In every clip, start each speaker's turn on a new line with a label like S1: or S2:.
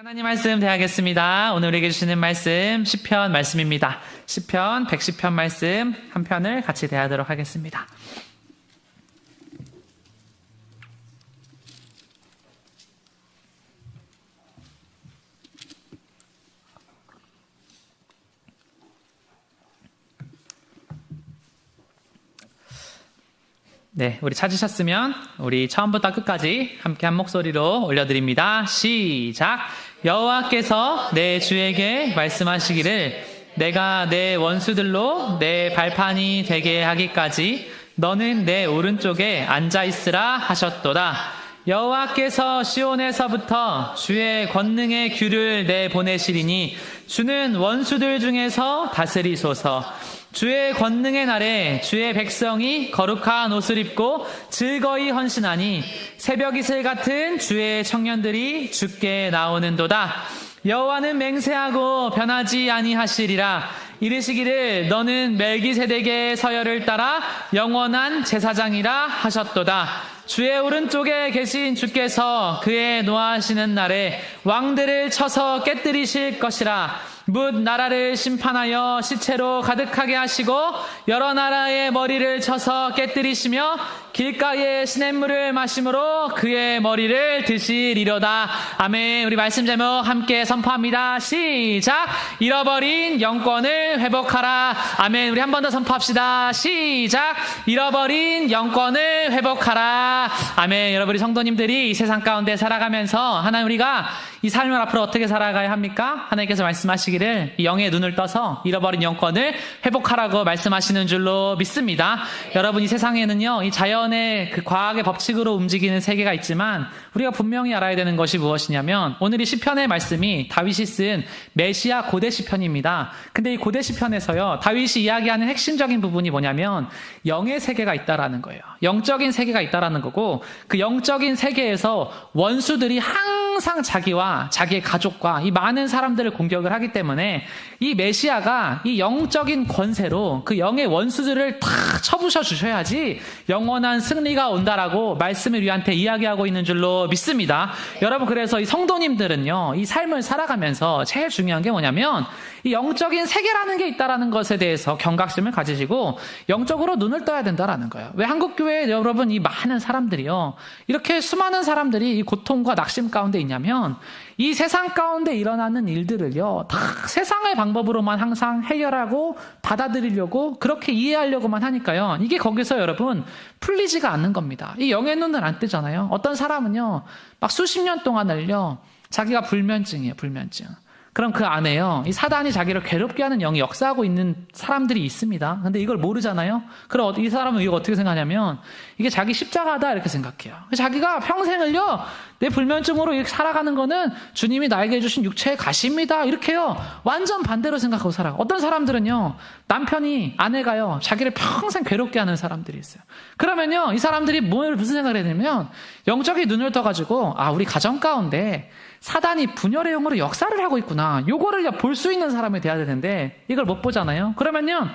S1: 하나님 말씀 대하겠습니다. 오늘 우리에게 주시는 말씀 시편 말씀입니다. 시편 110편 말씀 한 편을 같이 대하도록 하겠습니다. 네, 우리 찾으셨으면 우리 처음부터 끝까지 함께 한 목소리로 올려드립니다. 시작! 여호와께서 내 주에게 말씀하시기를 내가 내 원수들로 내 발판이 되게 하기까지 너는 내 오른쪽에 앉아있으라 하셨도다. 여호와께서 시온에서부터 주의 권능의 규를 내보내시리니 주는 원수들 중에서 다스리소서. 주의 권능의 날에 주의 백성이 거룩한 옷을 입고 즐거이 헌신하니 새벽 이슬 같은 주의 청년들이 주께 나오는도다. 여호와는 맹세하고 변하지 아니하시리라. 이르시기를 너는 멜기세덱의 서열을 따라 영원한 제사장이라 하셨도다. 주의 오른쪽에 계신 주께서 그의 노하시는 날에 왕들을 쳐서 깨뜨리실 것이라. 뭇 나라를 심판하여 시체로 가득하게 하시고 여러 나라의 머리를 쳐서 깨뜨리시며 길가에 시냇물을 마심으로 그의 머리를 드시리로다. 아멘. 우리 말씀 제목 함께 선포합니다. 시작! 잃어버린 영권을 회복하라. 아멘. 우리 한 번 더 선포합시다. 시작! 잃어버린 영권을 회복하라. 아멘. 여러분, 우리 성도님들이 이 세상 가운데 살아가면서 하나님, 우리가 이 삶을 앞으로 어떻게 살아가야 합니까? 하나님께서 말씀하시기를 이 영의 눈을 떠서 잃어버린 영권을 회복하라고 말씀하시는 줄로 믿습니다. 여러분, 이 세상에는요, 이 자연의 그 과학의 법칙으로 움직이는 세계가 있지만 우리가 분명히 알아야 되는 것이 무엇이냐면, 오늘 이 시편의 말씀이 다윗이 쓴 메시아 고대 시편입니다. 근데 이 고대 시편에서요, 다윗이 이야기하는 핵심적인 부분이 뭐냐면 영의 세계가 있다라는 거예요. 영적인 세계가 있다라는 거고, 그 영적인 세계에서 원수들이 항상 자기와 자기의 가족과 이 많은 사람들을 공격을 하기 때문에 이 메시아가 이 영적인 권세로 그 영의 원수들을 다 쳐부셔 주셔야지 영원한 승리가 온다라고 말씀을 우리한테 이야기하고 있는 줄로 믿습니다. 여러분, 그래서 이 성도님들은요, 이 삶을 살아가면서 제일 중요한 게 뭐냐면 이 영적인 세계라는 게 있다라는 것에 대해서 경각심을 가지시고 영적으로 눈을 떠야 된다라는 거예요. 왜 한국교회 여러분, 이 많은 사람들이요, 이렇게 수많은 사람들이 이 고통과 낙심 가운데 있냐면 이 세상 가운데 일어나는 일들을요, 다 세상의 방법으로만 항상 해결하고 받아들이려고 그렇게 이해하려고만 하니까요, 이게 거기서 여러분 풀리지가 않는 겁니다. 이 영의 눈을 안 뜨잖아요. 어떤 사람은요, 막 수십 년 동안을요, 자기가 불면증이에요, 불면증. 그럼 그 안에요, 이 사단이 자기를 괴롭게 하는 영이 역사하고 있는 사람들이 있습니다. 근데 이걸 모르잖아요. 그럼 이 사람은 이거 어떻게 생각하냐면 이게 자기 십자가다 이렇게 생각해요. 자기가 평생을요, 내 불면증으로 이렇게 살아가는 거는 주님이 나에게 주신 육체의 가시입니다, 이렇게요 완전 반대로 생각하고 살아요. 어떤 사람들은요, 남편이, 아내가요, 자기를 평생 괴롭게 하는 사람들이 있어요. 그러면요, 이 사람들이 무슨 생각을 해야 되냐면 영적인 눈을 떠가지고, 아, 우리 가정 가운데 사단이 분열의 영으로 역사를 하고 있구나, 요거를 볼 수 있는 사람이 돼야 되는데 이걸 못 보잖아요. 그러면요,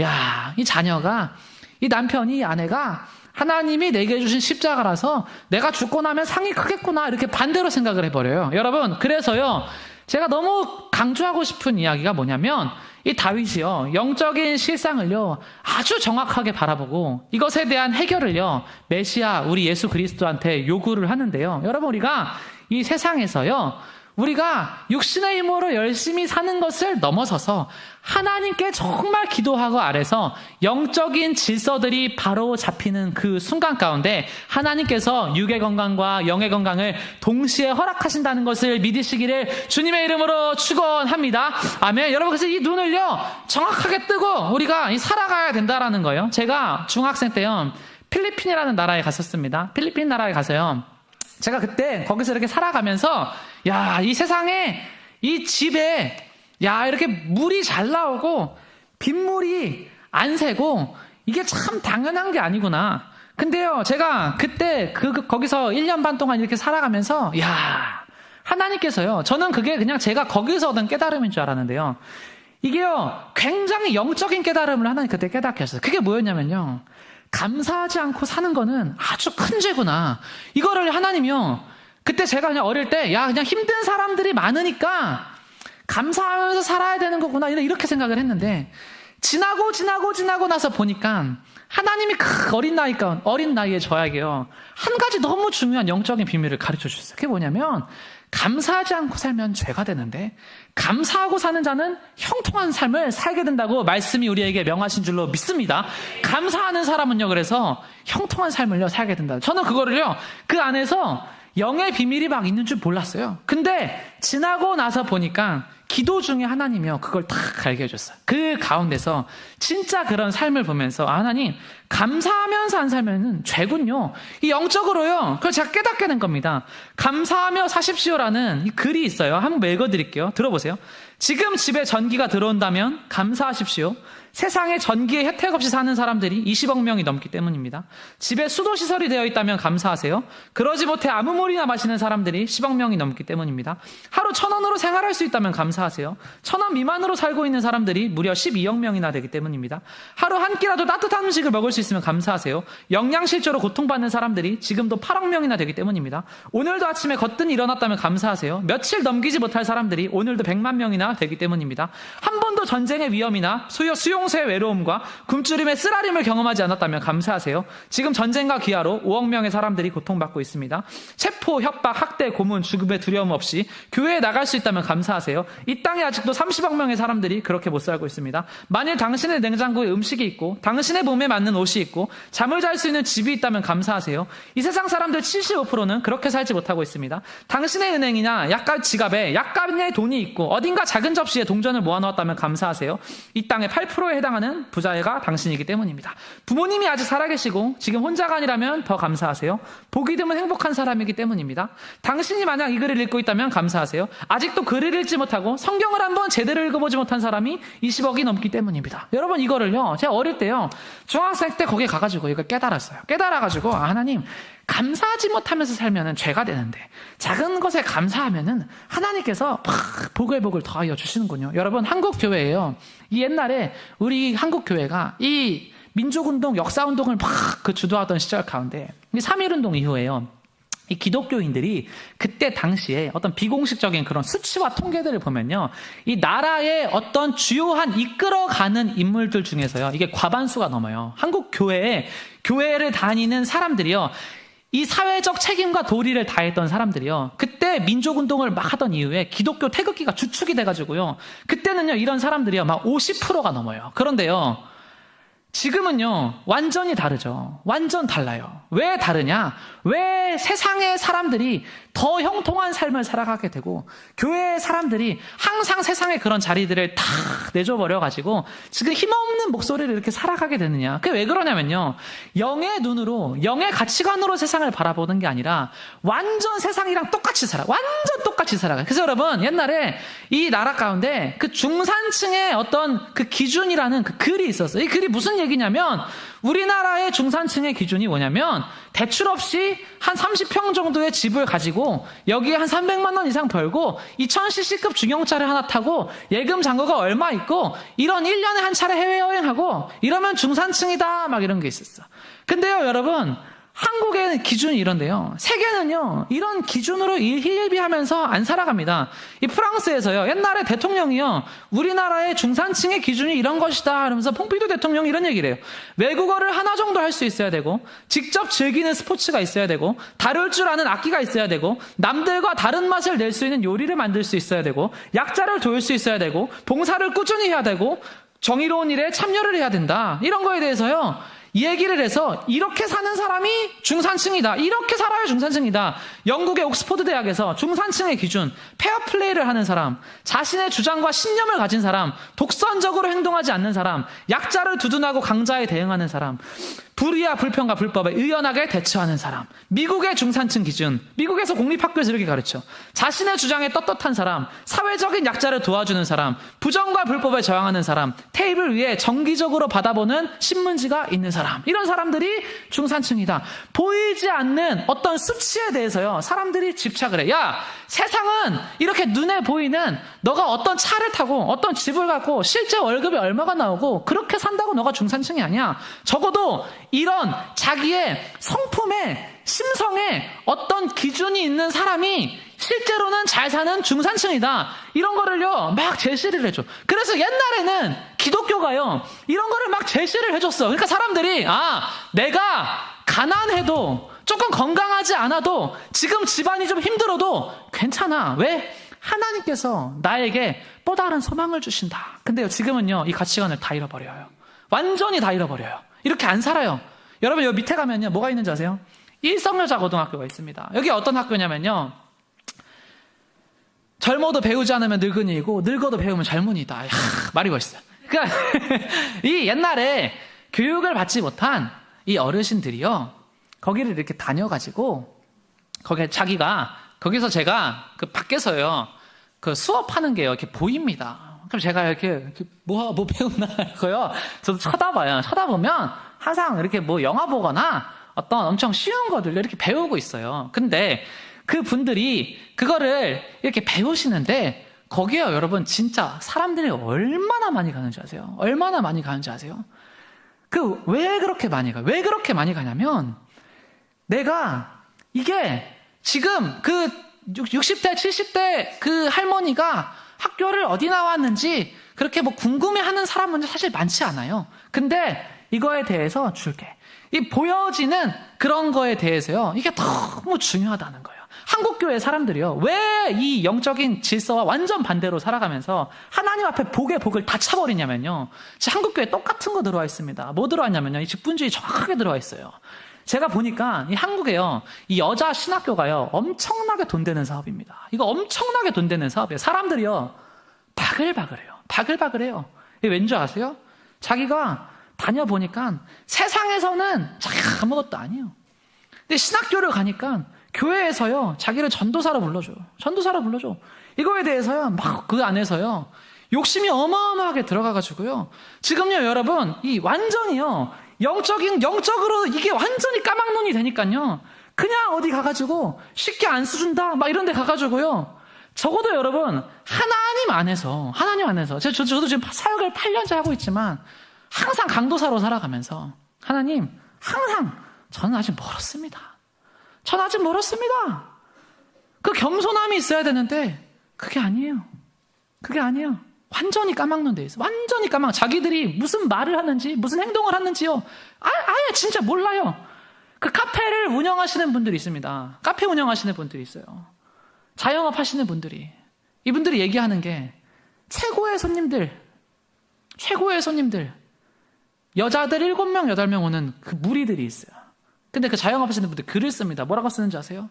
S1: 야, 이 자녀가, 이 남편이, 이 아내가 하나님이 내게 주신 십자가라서 내가 죽고 나면 상이 크겠구나, 이렇게 반대로 생각을 해버려요. 여러분, 그래서요, 제가 너무 강조하고 싶은 이야기가 뭐냐면 이 다윗이요, 영적인 실상을요 아주 정확하게 바라보고 이것에 대한 해결을요 메시아 우리 예수 그리스도한테 요구를 하는데요. 여러분, 우리가 이 세상에서요, 우리가 육신의 힘으로 열심히 사는 것을 넘어서서 하나님께 정말 기도하고 아래서 영적인 질서들이 바로 잡히는 그 순간 가운데 하나님께서 육의 건강과 영의 건강을 동시에 허락하신다는 것을 믿으시기를 주님의 이름으로 축원합니다. 아멘. 여러분, 그래서 이 눈을요 정확하게 뜨고 우리가 살아가야 된다라는 거예요. 제가 중학생 때요, 필리핀이라는 나라에 갔었습니다. 필리핀 나라에 가서요, 제가 그때 거기서 이렇게 살아가면서, 야, 이 세상에 이 집에, 야, 이렇게 물이 잘 나오고 빗물이 안 새고 이게 참 당연한 게 아니구나. 근데요, 제가 그때 거기서 1년 반 동안 이렇게 살아가면서, 야, 하나님께서요, 저는 그게 그냥 제가 거기서 얻은 깨달음인 줄 알았는데요, 이게요 굉장히 영적인 깨달음을 하나님 그때 깨닫게 하셨어요. 그게 뭐였냐면요, 감사하지 않고 사는 거는 아주 큰 죄구나. 이거를 하나님이요 그때 제가 그냥 어릴 때, 그냥 힘든 사람들이 많으니까 감사하면서 살아야 되는 거구나, 이렇게 생각을 했는데, 지나고 나서 보니까 하나님이 어린 나이에 저에게요, 한 가지 너무 중요한 영적인 비밀을 가르쳐 주셨어요. 그게 뭐냐면, 감사하지 않고 살면 죄가 되는데, 감사하고 사는 자는 형통한 삶을 살게 된다고 말씀이 우리에게 명하신 줄로 믿습니다. 감사하는 사람은요, 그래서 형통한 삶을요, 살게 된다. 저는 그거를요, 그 안에서 영의 비밀이 막 있는 줄 몰랐어요. 근데 지나고 나서 보니까 기도 중에 하나님이요, 그걸 딱 알게 해줬어요. 그 가운데서 진짜 그런 삶을 보면서, 하나님, 감사하면서 안 살면은 죄군요. 이 영적으로요, 그걸 제가 깨닫게 된 겁니다. 감사하며 사십시오라는 이 글이 있어요. 한번 읽어드릴게요. 들어보세요. 지금 집에 전기가 들어온다면 감사하십시오. 세상에 전기에 혜택 없이 사는 사람들이 20억 명이 넘기 때문입니다. 집에 수도시설이 되어 있다면 감사하세요. 그러지 못해 아무 물이나 마시는 사람들이 10억 명이 넘기 때문입니다. 하루 1,000원으로 생활할 수 있다면 감사하세요. 1,000원 미만으로 살고 있는 사람들이 무려 12억 명이나 되기 때문입니다. 하루 한 끼라도 따뜻한 음식을 먹을 수 있으면 감사하세요. 영양실조로 고통받는 사람들이 지금도 8억 명이나 되기 때문입니다. 오늘도 아침에 거뜬히 일어났다면 감사하세요. 며칠 넘기지 못할 사람들이 오늘도 100만 명이나 되기 때문입니다. 한 번도 전쟁의 위험이나 수용소의 외로움과 굶주림의 쓰라림을 경험하지 않았다면 감사하세요. 지금 전쟁과 기아로 5억 명의 사람들이 고통받고 있습니다. 체포, 협박, 학대, 고문, 죽음의 두려움 없이 교회에 나갈 수 있다면 감사하세요. 이 땅에 아직도 30억 명의 사람들이 그렇게 못 살고 있습니다. 만일 당신의 냉장고에 음식이 있고 당신의 몸에 맞는 옷이 있고 잠을 잘 수 있는 집이 있다면 감사하세요. 이 세상 사람들 75%는 그렇게 살지 못하고 있습니다. 당신의 은행이나 약간 지갑에 약간의 돈이 있고 어딘가 작은 접시에 동전을 모아놓았다면 감사하세요. 이 땅의 8%에 해당하는 부자가 당신이기 때문입니다. 부모님이 아직 살아계시고 지금 혼자가 아니라면 더 감사하세요. 보기 드문 행복한 사람이기 때문입니다. 당신이 만약 이 글을 읽고 있다면 감사하세요. 아직도 글을 읽지 못하고 성경을 한번 제대로 읽어보지 못한 사람이 20억이 넘기 때문입니다. 여러분, 이거를요, 제가 어릴 때요, 중학생 때 거기에 가가지고 이걸 깨달았어요. 깨달아가지고, 하나님, 감사하지 못하면서 살면은 죄가 되는데 작은 것에 감사하면은 하나님께서 복을 더하여 주시는군요. 여러분, 한국 교회예요. 이 옛날에 우리 한국 교회가 이 민족운동, 역사운동을 막 주도하던 시절 가운데 이 3.1운동 이후에요, 이 기독교인들이 그때 당시에 어떤 비공식적인 그런 수치와 통계들을 보면요, 이 나라의 어떤 주요한 이끌어가는 인물들 중에서요, 이게 과반수가 넘어요. 한국 교회를 다니는 사람들이요, 이 사회적 책임과 도리를 다했던 사람들이요, 그때 민족운동을 막 하던 이후에 기독교 태극기가 주축이 돼가지고요, 그때는요, 이런 사람들이요, 막 50%가 넘어요. 그런데요, 지금은요, 완전히 다르죠. 완전 달라요. 왜 다르냐? 왜 세상의 사람들이 더 형통한 삶을 살아가게 되고 교회의 사람들이 항상 세상의 그런 자리들을 다 내줘버려가지고 지금 힘없는 목소리를 이렇게 살아가게 되느냐? 그게 왜 그러냐면요, 영의 눈으로, 영의 가치관으로 세상을 바라보는 게 아니라 완전 세상이랑 똑같이 완전 똑같이 살아가요. 그래서 여러분, 옛날에 이 나라 가운데 그 중산층의 어떤 그 기준이라는 그 글이 있었어요. 이 글이 무슨 얘기냐면, 우리나라의 중산층의 기준이 뭐냐면, 대출 없이 한 30평 정도의 집을 가지고 여기에 한 300만 원 이상 벌고 2000cc급 중형차를 하나 타고 예금 잔고가 얼마 있고 이런 1년에 한 차례 해외여행하고 이러면 중산층이다, 막 이런 게 있었어. 근데요, 여러분, 한국의 기준이 이런데요, 세계는요, 이런 기준으로 일희일비하면서 안 살아갑니다. 이 프랑스에서요, 옛날에 대통령이요, 우리나라의 중산층의 기준이 이런 것이다 하면서 퐁피두 대통령이 이런 얘기를 해요. 외국어를 하나 정도 할 수 있어야 되고, 직접 즐기는 스포츠가 있어야 되고, 다룰 줄 아는 악기가 있어야 되고, 남들과 다른 맛을 낼 수 있는 요리를 만들 수 있어야 되고, 약자를 도울 수 있어야 되고, 봉사를 꾸준히 해야 되고, 정의로운 일에 참여를 해야 된다. 이런 거에 대해서요, 얘기를 해서 이렇게 사는 사람이 중산층이다, 이렇게 살아야 중산층이다. 영국의 옥스퍼드 대학에서 중산층의 기준, 페어플레이를 하는 사람, 자신의 주장과 신념을 가진 사람, 독선적으로 행동하지 않는 사람, 약자를 두둔하고 강자에 대응하는 사람, 불의와 불평과 불법에 의연하게 대처하는 사람. 미국의 중산층 기준, 미국에서 공립학교에서 이렇게 가르쳐. 자신의 주장에 떳떳한 사람, 사회적인 약자를 도와주는 사람, 부정과 불법에 저항하는 사람, 테이블 위에 정기적으로 받아보는 신문지가 있는 사람. 이런 사람들이 중산층이다. 보이지 않는 어떤 수치에 대해서요, 사람들이 집착을 해. 야, 세상은 이렇게 눈에 보이는 너가 어떤 차를 타고 어떤 집을 갖고 실제 월급이 얼마가 나오고 그렇게 산다고 너가 중산층이 아니야. 적어도 이런 자기의 성품에 심성에 어떤 기준이 있는 사람이 실제로는 잘 사는 중산층이다. 이런 거를요, 막 제시를 해줘. 그래서 옛날에는 기독교가요, 이런 거를 막 제시를 해줬어. 그러니까 사람들이, 내가 가난해도 조금 건강하지 않아도 지금 집안이 좀 힘들어도 괜찮아. 왜? 하나님께서 나에게 또 다른 소망을 주신다. 근데요, 지금은요, 이 가치관을 다 잃어버려요. 완전히 다 잃어버려요. 이렇게 안 살아요. 여러분, 여기 밑에 가면요, 뭐가 있는지 아세요? 일성여자고등학교가 있습니다. 여기 어떤 학교냐면요, 젊어도 배우지 않으면 늙은이이고 늙어도 배우면 젊은이다. 말이 멋있어요. 그러니까 이 옛날에 교육을 받지 못한 이 어르신들이요, 거기를 이렇게 다녀가지고 거기서 제가 그 밖에서요, 그 수업하는 게요, 이렇게 보입니다. 그럼 제가 이렇게 뭐 배우나 이거요, 저도 쳐다봐요. 쳐다보면 항상 이렇게 뭐 영화 보거나 어떤 엄청 쉬운 것들을 이렇게 배우고 있어요. 근데 그 분들이 그거를 이렇게 배우시는데 거기에요, 여러분, 진짜 사람들이 얼마나 많이 가는지 아세요? 얼마나 많이 가는지 아세요? 왜 그렇게 많이 가요? 왜 그렇게 많이 가냐면, 내가 이게 지금 60대, 70대 그 할머니가 학교를 어디 나왔는지 그렇게 뭐 궁금해 하는 사람은 사실 많지 않아요. 근데 이거에 대해서 줄게. 이 보여지는 그런 거에 대해서요, 이게 너무 중요하다는 거예요. 한국교회 사람들이요, 왜 이 영적인 질서와 완전 반대로 살아가면서 하나님 앞에 복의 복을 다 차버리냐면요, 지금 한국교회에 똑같은 거 들어와 있습니다. 뭐 들어왔냐면요, 이 직분주의 정확하게 들어와 있어요. 제가 보니까 이 한국에요, 이 여자 신학교가요, 엄청나게 돈 되는 사업입니다. 이거 엄청나게 돈 되는 사업이에요. 사람들이요, 바글바글해요. 바글바글해요. 이게 왠지 아세요? 자기가 다녀보니까 세상에서는 자기가 아무것도 아니에요. 근데 신학교를 가니까 교회에서요, 자기를 전도사로 불러줘요. 전도사로 불러줘. 이거에 대해서요, 막 그 안에서요, 욕심이 어마어마하게 들어가가지고요, 지금요, 여러분, 이 완전히요, 영적으로 이게 완전히 까막눈이 되니까요, 그냥 어디 가가지고 쉽게 안 쓰준다 막 이런 데 가가지고요, 적어도 여러분, 하나님 안에서 저도 지금 사역을 8년째 하고 있지만 항상 강도사로 살아가면서, 하나님, 항상 저는 아직 멀었습니다. 저는 아직 멀었습니다. 그 겸손함이 있어야 되는데 그게 아니에요. 그게 아니에요. 완전히 까막눈 돼 있어. 완전히 자기들이 무슨 말을 하는지, 무슨 행동을 하는지요, 아예 진짜 몰라요. 그 카페를 운영하시는 분들이 있습니다. 카페 운영하시는 분들이 있어요. 자영업 하시는 분들이. 이분들이 얘기하는 게, 최고의 손님들, 여자들 7명, 8명 오는 그 무리들이 있어요. 근데 그 자영업 하시는 분들 글을 씁니다. 뭐라고 쓰는지 아세요?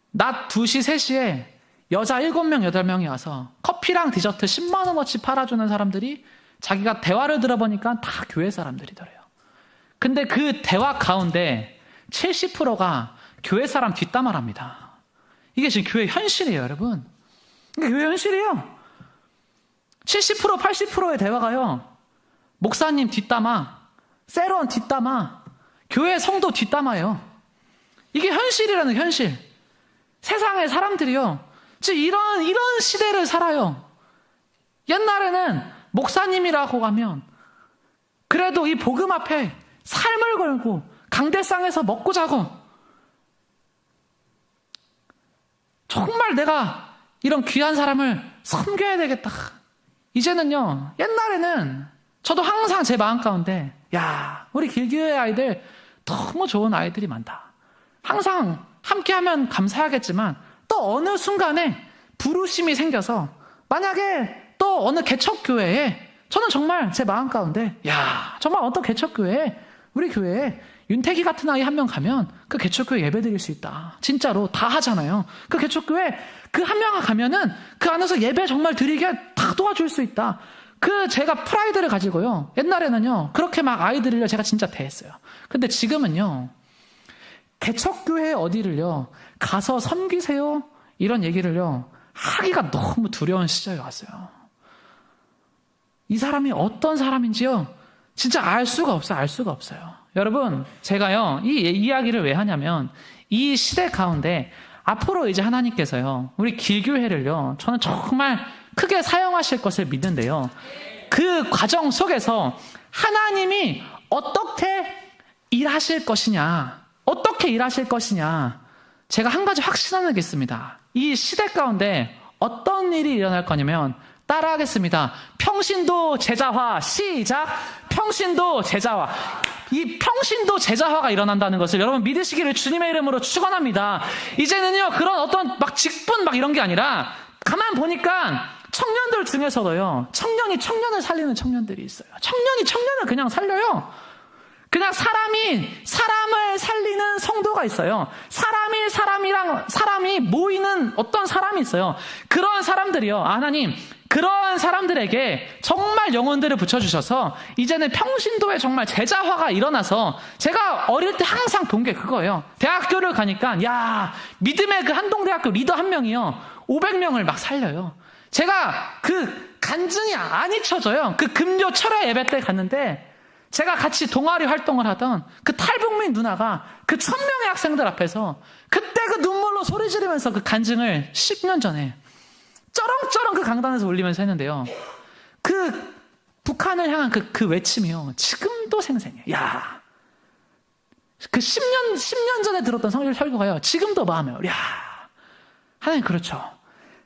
S1: 낮 2시, 3시에 여자 7명, 8명이 와서 커피랑 디저트 10만 원어치 팔아주는 사람들이, 자기가 대화를 들어보니까 다 교회 사람들이더래요. 근데 그 대화 가운데 70%가 교회 사람 뒷담화랍니다. 이게 지금 교회 현실이에요, 여러분. 이게 교회 현실이에요. 70%, 80%의 대화가요, 목사님 뒷담화, 세론 뒷담화, 교회 성도 뒷담화예요. 이게 현실이라는, 현실. 세상의 사람들이요, 지금 이런 시대를 살아요. 옛날에는 목사님이라고 하면 그래도 이 복음 앞에 삶을 걸고 강대상에서 먹고 자고, 정말 내가 이런 귀한 사람을 섬겨야 되겠다. 이제는요, 옛날에는 저도 항상 제 마음 가운데, 야, 우리 길교회 아이들 너무 좋은 아이들이 많다. 항상 함께하면 감사하겠지만 또 어느 순간에 부르심이 생겨서, 만약에 또 어느 개척교회에, 저는 정말 제 마음 가운데, 야, 정말 어떤 개척교회에, 우리 교회에 윤태기 같은 아이 한 명 가면 그 개척교회 예배 드릴 수 있다. 진짜로 다 하잖아요. 그 개척교회 그 한 명 가면은 그 안에서 예배 정말 드리게 다 도와줄 수 있다. 제가 프라이드를 가지고요, 옛날에는요, 그렇게 막 아이들을요, 제가 진짜 대했어요. 근데 지금은요, 개척교회 어디를요, 가서 섬기세요, 이런 얘기를요, 하기가 너무 두려운 시절이 왔어요. 이 사람이 어떤 사람인지요, 진짜 알 수가 없어요. 여러분, 제가요, 이 이야기를 왜 하냐면, 이 시대 가운데 앞으로 이제 하나님께서요, 우리 길교회를요, 저는 정말 크게 사용하실 것을 믿는데요, 그 과정 속에서 하나님이 어떻게 일하실 것이냐, 어떻게 일하실 것이냐? 제가 한 가지 확신하는 게 있습니다. 이 시대 가운데 어떤 일이 일어날 거냐면 따라하겠습니다. 평신도 제자화. 시작. 평신도 제자화. 이 평신도 제자화가 일어난다는 것을 여러분 믿으시기를 주님의 이름으로 축원합니다. 이제는요, 그런 어떤 막 직분 막 이런 게 아니라 가만 보니까 청년들 중에서도요, 청년이 청년을 살리는 청년들이 있어요. 청년이 청년을 그냥 살려요. 그냥 사람이 사람을 살리는 성도가 있어요. 사람이 모이는 어떤 사람이 있어요. 그런 사람들이요, 하나님, 그런 사람들에게 정말 영혼들을 붙여주셔서 이제는 평신도에 정말 제자화가 일어나서, 제가 어릴 때 항상 본 게 그거예요. 대학교를 가니까 야, 믿음의 그 한동대학교 리더 한 명이요 500명을 막 살려요. 제가 그 간증이 안 잊혀져요. 그 금요 철야 예배 때 갔는데 제가 같이 동아리 활동을 하던 그 탈북민 누나가 그 1000명의 학생들 앞에서 그때 그 눈물로 소리 지르면서 그 간증을 10년 전에 쩌렁쩌렁 그 강단에서 울리면서 했는데요. 그 북한을 향한 그 외침이요, 지금도 생생해. 야, 그 10년 전에 들었던 성경 설교가요, 지금도 마음에 야, 하나님, 그렇죠.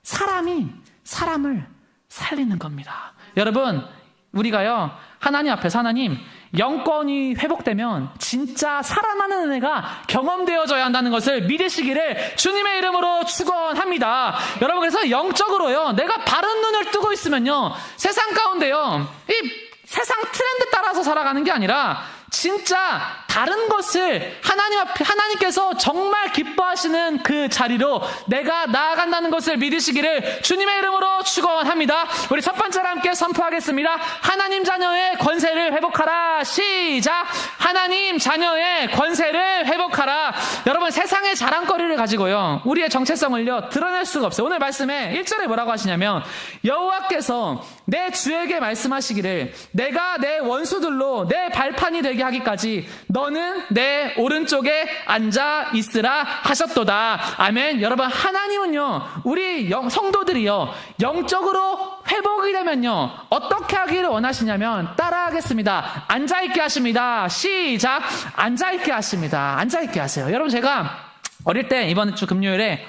S1: 사람이 사람을 살리는 겁니다. 여러분, 우리가요, 하나님 앞에서 하나님, 영권이 회복되면 진짜 살아나는 은혜가 경험되어져야 한다는 것을 믿으시기를 주님의 이름으로 축원합니다. 여러분, 그래서 영적으로요, 내가 바른 눈을 뜨고 있으면요, 세상 가운데요, 이 세상 트렌드 따라서 살아가는 게 아니라 진짜 다른 것을 하나님 앞에, 하나님께서 정말 기뻐하시는 그 자리로 내가 나아간다는 것을 믿으시기를 주님의 이름으로 축원합니다. 우리 첫 번째로 함께 선포하겠습니다. 하나님 자녀의 권세를 회복하라. 시작. 하나님 자녀의 권세를 회복하라. 여러분, 세상의 자랑거리를 가지고요, 우리의 정체성을요 드러낼 수가 없어요. 오늘 말씀에 1절에 뭐라고 하시냐면, 여호와께서 내 주에게 말씀하시기를 내가 내 원수들로 내 발판이 되게 하기까지 너는 내 오른쪽에 앉아 있으라 하셨도다. 아멘. 여러분, 하나님은요, 우리 성도들이요, 영적으로 회복이 되면요, 어떻게 하기를 원하시냐면, 따라하겠습니다. 앉아있게 하십니다. 시작. 앉아있게 하십니다. 앉아있게 하세요. 여러분, 제가 어릴 때 이번 주 금요일에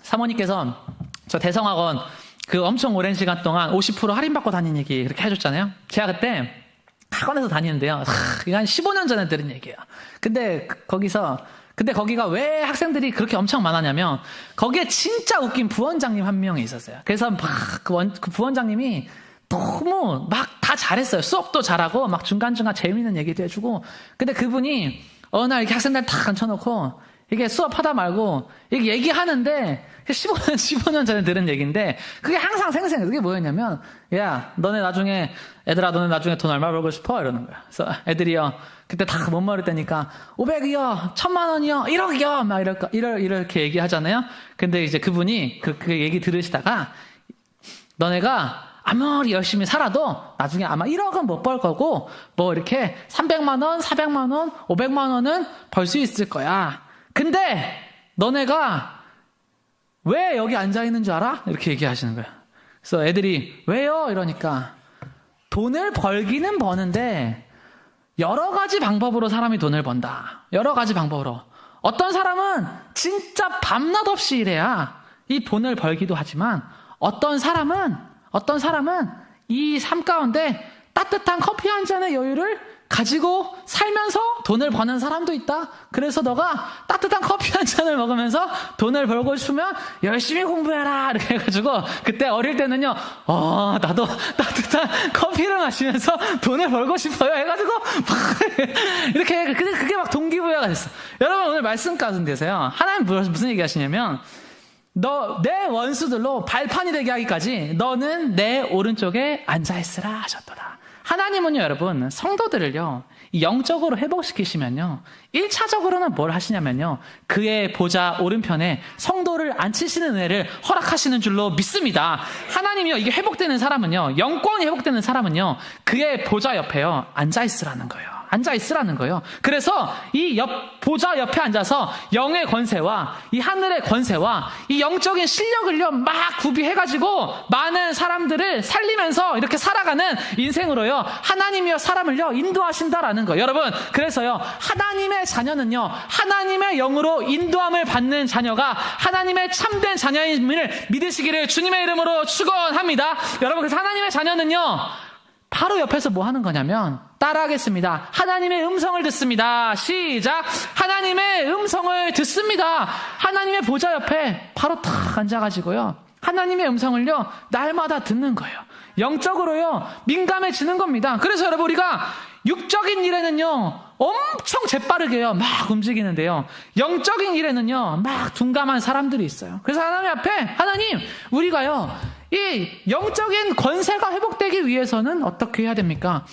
S1: 사모님께서 저 대성학원 그 엄청 오랜 시간 동안 50% 할인받고 다닌 얘기 그렇게 해줬잖아요. 제가 그때 학원에서 다니는데요, 이거 한 15년 전에 들은 얘기예요. 근데 거기가 왜 학생들이 그렇게 엄청 많았냐면, 거기에 진짜 웃긴 부원장님 한 명이 있었어요. 그래서 막 그 부원장님이 너무 막 다 잘했어요. 수업도 잘하고 막 중간중간 재미있는 얘기도 해주고. 근데 그분이 어느 날 이렇게 학생들 다 앉혀놓고 이게 수업하다 말고 이게 얘기하는데, 15년 전에 들은 얘기인데 그게 항상 생생해. 그게 뭐였냐면, 야, 애들아 너네 나중에 돈 얼마 벌고 싶어? 이러는 거야. 그래서 애들이요, 그때 다 못 모를 때니까 500이요, 1000만 원이요, 1억이요, 막 이렇게 얘기하잖아요. 근데 이제 그분이 그 얘기 들으시다가, 너네가 아무리 열심히 살아도 나중에 아마 1억은 못 벌 거고, 뭐 이렇게 300만 원, 400만 원, 500만 원은 벌 수 있을 거야. 근데 너네가 왜 여기 앉아있는 줄 알아? 이렇게 얘기하시는 거예요. 그래서 애들이 왜요? 이러니까, 돈을 벌기는 버는데 여러 가지 방법으로 사람이 돈을 번다. 여러 가지 방법으로. 어떤 사람은 진짜 밤낮 없이 일해야 이 돈을 벌기도 하지만, 어떤 사람은 이 삶 가운데 따뜻한 커피 한 잔의 여유를 가지고 살면서 돈을 버는 사람도 있다. 그래서 너가 따뜻한 커피 한 잔을 먹으면서 돈을 벌고 싶으면 열심히 공부해라. 이렇게 해가지고, 그때 어릴 때는요, 나도 따뜻한 커피를 마시면서 돈을 벌고 싶어요. 해가지고, 이렇게, 그게 막 동기부여가 됐어. 여러분, 오늘 말씀 가운데서요, 하나님 무슨 얘기 하시냐면, 내 원수들로 발판이 되게 하기까지 너는 내 오른쪽에 앉아있으라 하셨도다. 하나님은요, 여러분, 성도들을요, 영적으로 회복시키시면요, 1차적으로는 뭘 하시냐면요, 그의 보좌 오른편에 성도를 앉히시는 은혜를 허락하시는 줄로 믿습니다. 하나님이요, 이게 회복되는 사람은요, 영권이 회복되는 사람은요, 그의 보좌 옆에요, 앉아있으라는 거예요. 앉아 있으라는 거예요. 그래서 이 보좌 옆에 앉아서 영의 권세와 이 하늘의 권세와 이 영적인 실력을요 막 구비해가지고 많은 사람들을 살리면서 이렇게 살아가는 인생으로요 하나님이요 사람을요 인도하신다라는 거예요. 여러분, 그래서요 하나님의 자녀는요 하나님의 영으로 인도함을 받는 자녀가 하나님의 참된 자녀임을 믿으시기를 주님의 이름으로 축원합니다. 여러분, 그래서 하나님의 자녀는요 바로 옆에서 뭐 하는 거냐면 따라하겠습니다. 하나님의 음성을 듣습니다. 시작. 하나님의 음성을 듣습니다. 하나님의 보좌 옆에 바로 탁 앉아가지고요 하나님의 음성을요 날마다 듣는 거예요. 영적으로요 민감해지는 겁니다. 그래서 여러분, 우리가 육적인 일에는요 엄청 재빠르게요 막 움직이는데요 영적인 일에는요 막 둔감한 사람들이 있어요. 그래서 하나님 앞에, 하나님, 우리가요 이 영적인 권세가 회복되기 위해서는 어떻게 해야 됩니까?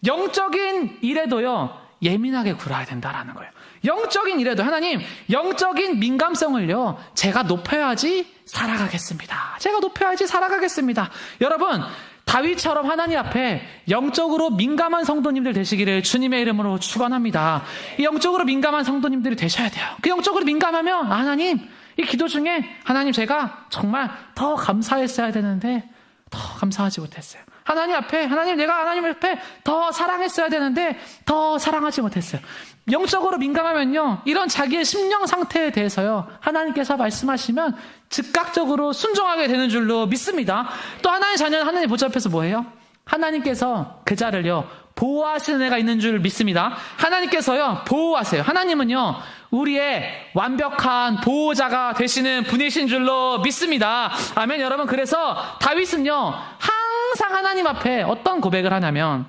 S1: 영적인 일에도요 예민하게 굴어야 된다라는 거예요. 영적인 일에도 하나님, 영적인 민감성을요 제가 높여야지 살아가겠습니다. 제가 높여야지 살아가겠습니다. 여러분, 다윗처럼 하나님 앞에 영적으로 민감한 성도님들 되시기를 주님의 이름으로 축원합니다. 이 영적으로 민감한 성도님들이 되셔야 돼요. 그 영적으로 민감하면 하나님, 이 기도 중에 하나님, 제가 정말 더 감사했어야 되는데 더 감사하지 못했어요. 하나님 앞에, 하나님, 내가 하나님 앞에 더 사랑했어야 되는데 더 사랑하지 못했어요. 영적으로 민감하면요 이런 자기의 심령 상태에 대해서요 하나님께서 말씀하시면 즉각적으로 순종하게 되는 줄로 믿습니다. 또 하나님의 자녀는 하나님 보좌 앞에서 뭐해요? 하나님께서 그 자를요 보호하시는 애가 있는 줄 믿습니다. 하나님께서요 보호하세요. 하나님은요 우리의 완벽한 보호자가 되시는 분이신 줄로 믿습니다. 아멘. 여러분, 그래서 다윗은요 항상 하나님 앞에 어떤 고백을 하냐면,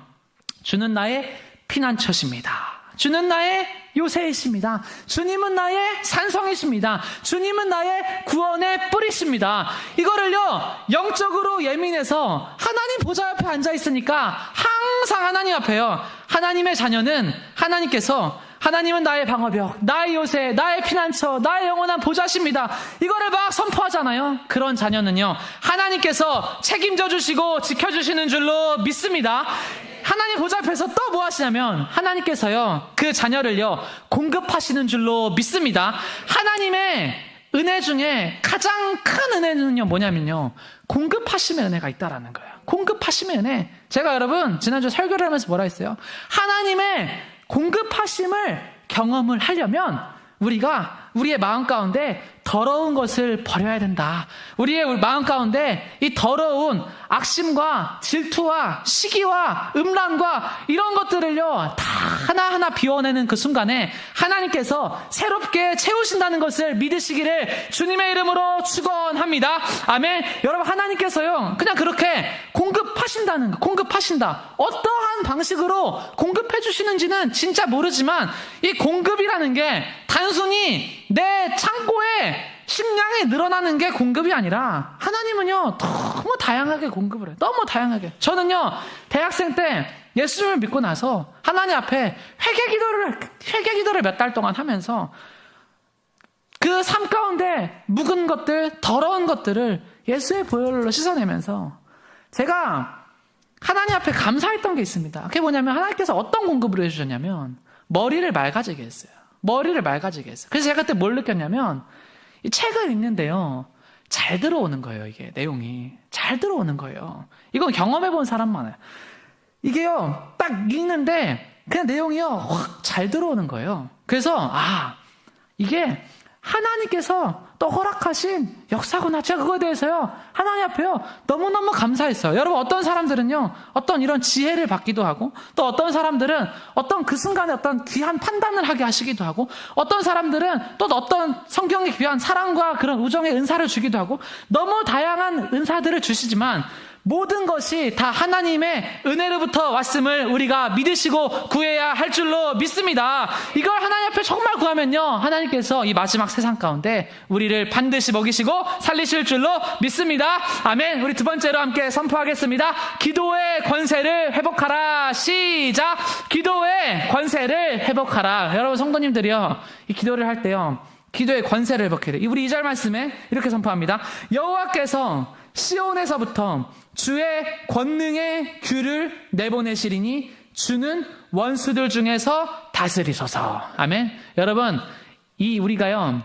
S1: 주는 나의 피난처십니다. 주는 나의 요새이십니다. 주님은 나의 산성이십니다. 주님은 나의 구원의 뿌리십니다. 이거를요 영적으로 예민해서 하나님 보좌 옆에 앉아 있으니까 항상 하나님 앞에요 하나님의 자녀는 하나님께서, 하나님은 나의 방어벽, 나의 요새, 나의 피난처, 나의 영원한 보좌십니다. 이거를 막 선포하잖아요. 그런 자녀는요 하나님께서 책임져 주시고 지켜주시는 줄로 믿습니다. 하나님 보좌 앞에서 또 뭐 하시냐면 하나님께서요 그 자녀를요 공급하시는 줄로 믿습니다. 하나님의 은혜 중에 가장 큰 은혜는요 뭐냐면요 공급하심의 은혜가 있다라는 거예요. 공급하심의 은혜. 제가 여러분 지난주 설교를 하면서 뭐라 했어요? 하나님의 공급하심을 경험을 하려면 우리가 우리의 마음 가운데 더러운 것을 버려야 된다. 우리의 마음 가운데 이 더러운 악심과 질투와 시기와 음란과 이런 것들을요 다 하나하나 비워내는 그 순간에 하나님께서 새롭게 채우신다는 것을 믿으시기를 주님의 이름으로 축원합니다. 아멘. 여러분, 하나님께서요 그냥 그렇게 공급하신다는 거, 공급하신다. 어떠한 방식으로 공급해 주시는지는 진짜 모르지만 이 공급이라는 게 단순히 내 창고에 식량이 늘어나는 게 공급이 아니라 하나님은요 너무 다양하게 공급을 해요. 너무 다양하게. 저는요 대학생 때 예수님을 믿고 나서 하나님 앞에 회개 기도를 몇 달 동안 하면서 그 삶 가운데 묵은 것들, 더러운 것들을 예수의 보혈로 씻어내면서 제가 하나님 앞에 감사했던 게 있습니다. 그게 뭐냐면 하나님께서 어떤 공급을 해주셨냐면 머리를 맑아지게 했어요. 머리를 맑아지게 했어요. 그래서 제가 그때 뭘 느꼈냐면 이 책을 읽는데요 잘 들어오는 거예요. 이게 내용이 잘 들어오는 거예요. 이건 경험해본 사람만 해요. 이게요 딱 읽는데 그냥 내용이요 확 잘 들어오는 거예요. 그래서 이게 하나님께서 또 허락하신 역사구나. 제가 그거에 대해서요 하나님 앞에요 너무너무 감사했어요. 여러분, 어떤 사람들은요 어떤 이런 지혜를 받기도 하고, 또 어떤 사람들은 어떤 그 순간에 어떤 귀한 판단을 하게 하시기도 하고, 어떤 사람들은 또 어떤 성경에 귀한 사랑과 그런 우정의 은사를 주기도 하고, 너무 다양한 은사들을 주시지만 모든 것이 다 하나님의 은혜로부터 왔음을 우리가 믿으시고 구해야 할 줄로 믿습니다. 이걸 하나님 앞에 정말 구하면요 하나님께서 이 마지막 세상 가운데 우리를 반드시 먹이시고 살리실 줄로 믿습니다. 아멘. 우리 두 번째로 함께 선포하겠습니다. 기도의 권세를 회복하라. 시작. 기도의 권세를 회복하라. 여러분, 성도님들이요 이 기도를 할 때요 기도의 권세를 회복해야 돼요. 우리 2절 말씀에 이렇게 선포합니다. 여호와께서 시온에서부터 주의 권능의 귤을 내보내시리니 주는 원수들 중에서 다스리소서. 아멘. 여러분, 우리가요,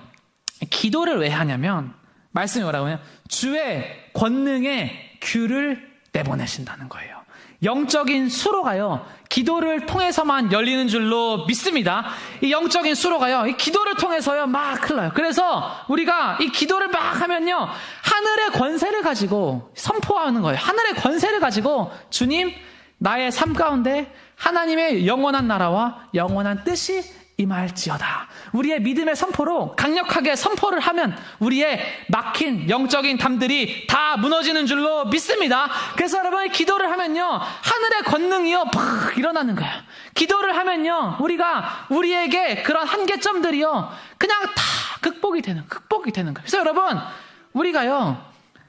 S1: 기도를 왜 하냐면, 말씀이 뭐라고 해요? 주의 권능에 귀를 내보내신다는 거예요. 영적인 수로가요, 기도를 통해서만 열리는 줄로 믿습니다. 이 영적인 수로가요, 이 기도를 통해서요, 막 흘러요. 그래서 우리가 이 기도를 막 하면요, 하늘의 권세를 가지고 선포하는 거예요. 하늘의 권세를 가지고, 주님, 나의 삶 가운데 하나님의 영원한 나라와 영원한 뜻이 임할지어다. 우리의 믿음의 선포로 강력하게 선포를 하면 우리의 막힌 영적인 담들이 다 무너지는 줄로 믿습니다. 그래서 여러분, 기도를 하면요, 하늘의 권능이요 팍 일어나는 거예요. 기도를 하면요, 우리에게 그런 한계점들이요 그냥 다 극복이 되는 거예요. 그래서 여러분, 우리가요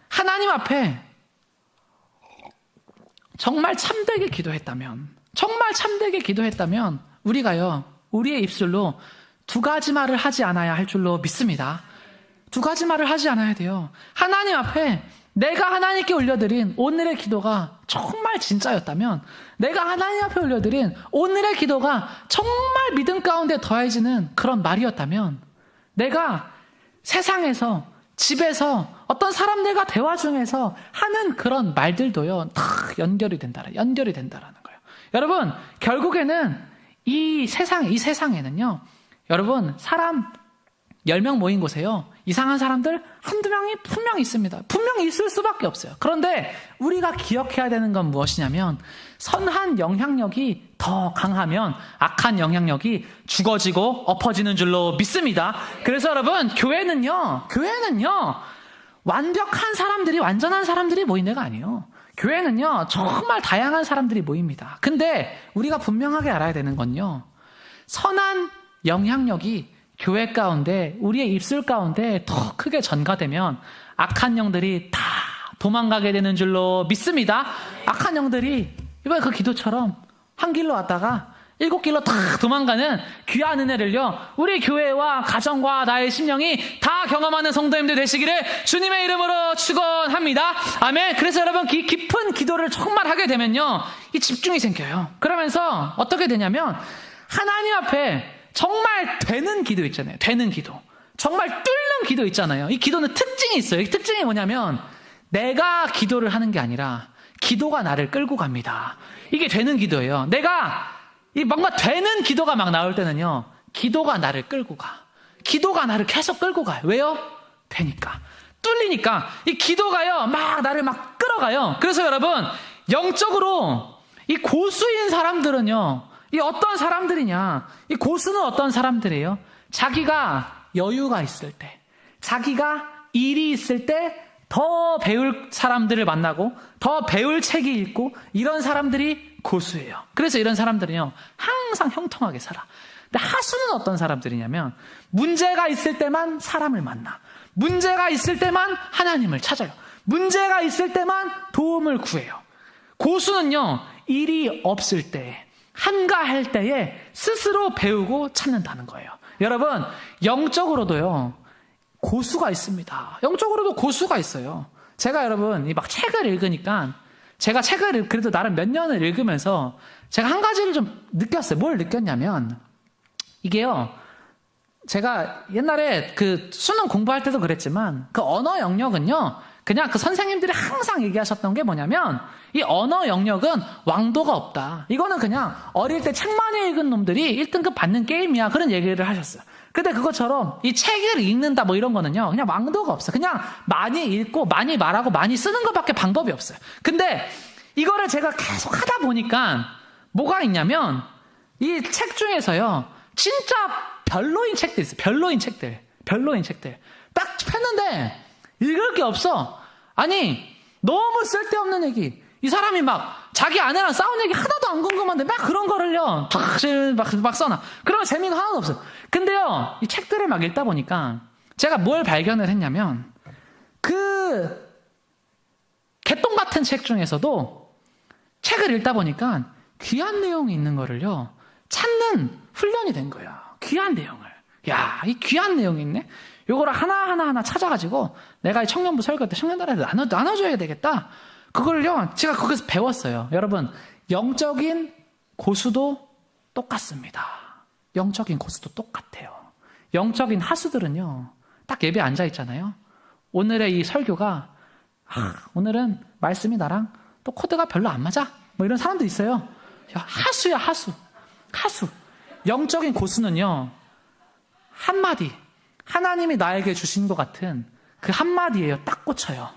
S1: 하나님 앞에 정말 참되게 기도했다면 우리가요, 우리의 입술로 두 가지 말을 하지 않아야 할 줄로 믿습니다. 두 가지 말을 하지 않아야 돼요. 하나님 앞에 내가 하나님께 올려드린 오늘의 기도가 정말 진짜였다면, 내가 하나님 앞에 올려드린 오늘의 기도가 정말 믿음 가운데 더해지는 그런 말이었다면, 내가 세상에서, 집에서, 어떤 사람들과 대화 중에서 하는 그런 말들도요 다 연결이 된다라는 거예요. 여러분, 결국에는 이 세상에는요, 여러분, 사람 10명 모인 곳에요, 이상한 사람들 한두 명이 분명히 있습니다. 분명히 있을 수밖에 없어요. 그런데 우리가 기억해야 되는 건 무엇이냐면, 선한 영향력이 더 강하면 악한 영향력이 죽어지고 엎어지는 줄로 믿습니다. 그래서 여러분, 교회는요 완벽한 사람들이, 완전한 사람들이 모인 데가 아니에요. 교회는요 정말 다양한 사람들이 모입니다. 근데 우리가 분명하게 알아야 되는 건요, 선한 영향력이 교회 가운데, 우리의 입술 가운데 더 크게 전가되면 악한 영들이 다 도망가게 되는 줄로 믿습니다. 악한 영들이 이번에 그 기도처럼 한 길로 왔다가 7길로 다 도망가는 귀한 은혜를요, 우리 교회와 가정과 나의 심령이 다 경험하는 성도님들 되시기를 주님의 이름으로 축원합니다. 아멘. 그래서 여러분, 깊은 기도를 정말 하게 되면요, 이 집중이 생겨요. 그러면서 어떻게 되냐면, 하나님 앞에 정말 되는 기도 있잖아요. 되는 기도. 정말 뚫는 기도 있잖아요. 이 기도는 특징이 있어요. 이 특징이 뭐냐면, 내가 기도를 하는 게 아니라 기도가 나를 끌고 갑니다. 이게 되는 기도예요. 이 뭔가 되는 기도가 막 나올 때는요, 기도가 나를 끌고 가. 기도가 나를 계속 끌고 가요. 왜요? 되니까. 뚫리니까. 이 기도가요, 막 나를 막 끌어가요. 그래서 여러분, 영적으로 이 고수인 사람들은요, 이 어떤 사람들이냐. 이 고수는 어떤 사람들이에요? 자기가 여유가 있을 때, 자기가 일이 있을 때 더 배울 사람들을 만나고 더 배울 책이 있고, 이런 사람들이 고수예요. 그래서 이런 사람들은요 항상 형통하게 살아. 근데 하수는 어떤 사람들이냐면, 문제가 있을 때만 사람을 만나, 문제가 있을 때만 하나님을 찾아요, 문제가 있을 때만 도움을 구해요. 고수는요, 일이 없을 때, 한가할 때에 스스로 배우고 찾는다는 거예요. 여러분, 영적으로도요 고수가 있습니다. 영적으로도 고수가 있어요. 제가 여러분 막 책을 읽으니까, 제가 책을 그래도 나름 몇 년을 읽으면서 제가 한 가지를 좀 느꼈어요. 뭘 느꼈냐면, 이게요, 제가 옛날에 그 수능 공부할 때도 그랬지만, 그 언어 영역은요, 그냥 그 선생님들이 항상 얘기하셨던 게 뭐냐면, 이 언어 영역은 왕도가 없다. 이거는 그냥 어릴 때 책 많이 읽은 놈들이 1등급 받는 게임이야. 그런 얘기를 하셨어요. 근데 그것처럼 이 책을 읽는다 뭐 이런 거는요, 그냥 왕도가 없어요. 그냥 많이 읽고 많이 말하고 많이 쓰는 것밖에 방법이 없어요. 근데 이거를 제가 계속 하다 보니까 뭐가 있냐면, 이 책 중에서요 진짜 별로인 책들 있어요. 별로인 책들 딱 폈는데 읽을 게 없어. 아니, 너무 쓸데없는 얘기, 이 사람이 막 자기 아내랑 싸운 얘기 하나도 안 궁금한데 막 그런 거를요 막 써놔. 그러면 재미가 하나도 없어요. 근데요, 이 책들을 막 읽다 보니까 제가 뭘 발견을 했냐면, 그 개똥 같은 책 중에서도 책을 읽다 보니까 귀한 내용이 있는 거를요 찾는 훈련이 된 거예요. 귀한 내용을. 야, 이 귀한 내용이 있네? 요거를 하나 찾아가지고 내가 이 청년부 설교 때 청년들한테 나눠줘야 되겠다. 그걸요 제가 거기서 배웠어요. 여러분, 영적인 고수도 똑같습니다. 영적인 고수도 똑같아요. 영적인 하수들은요, 딱 예배에 앉아 있잖아요. 오늘의 이 설교가 오늘은 말씀이 나랑 또 코드가 별로 안 맞아, 뭐 이런 사람도 있어요. 하수야, 하수. 영적인 고수는요, 한마디, 하나님이 나에게 주신 것 같은 그 한마디예요. 딱 꽂혀요.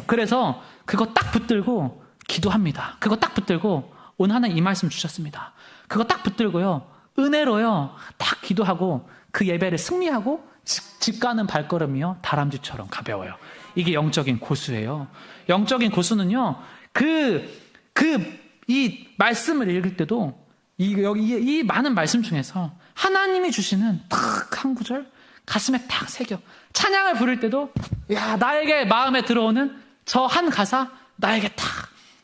S1: 그래서 그거 딱 붙들고 기도합니다. 그거 딱 붙들고 오늘 하나님 이 말씀 주셨습니다. 그거 딱 붙들고요, 은혜로요, 딱 기도하고 그 예배를 승리하고 집 가는 발걸음이요, 다람쥐처럼 가벼워요. 이게 영적인 고수예요. 영적인 고수는요, 이 말씀을 읽을 때도 이 많은 말씀 중에서 하나님이 주시는 딱 한 구절 가슴에 딱 새겨. 찬양을 부를 때도 나에게 마음에 들어오는 저 한 가사 나에게 딱,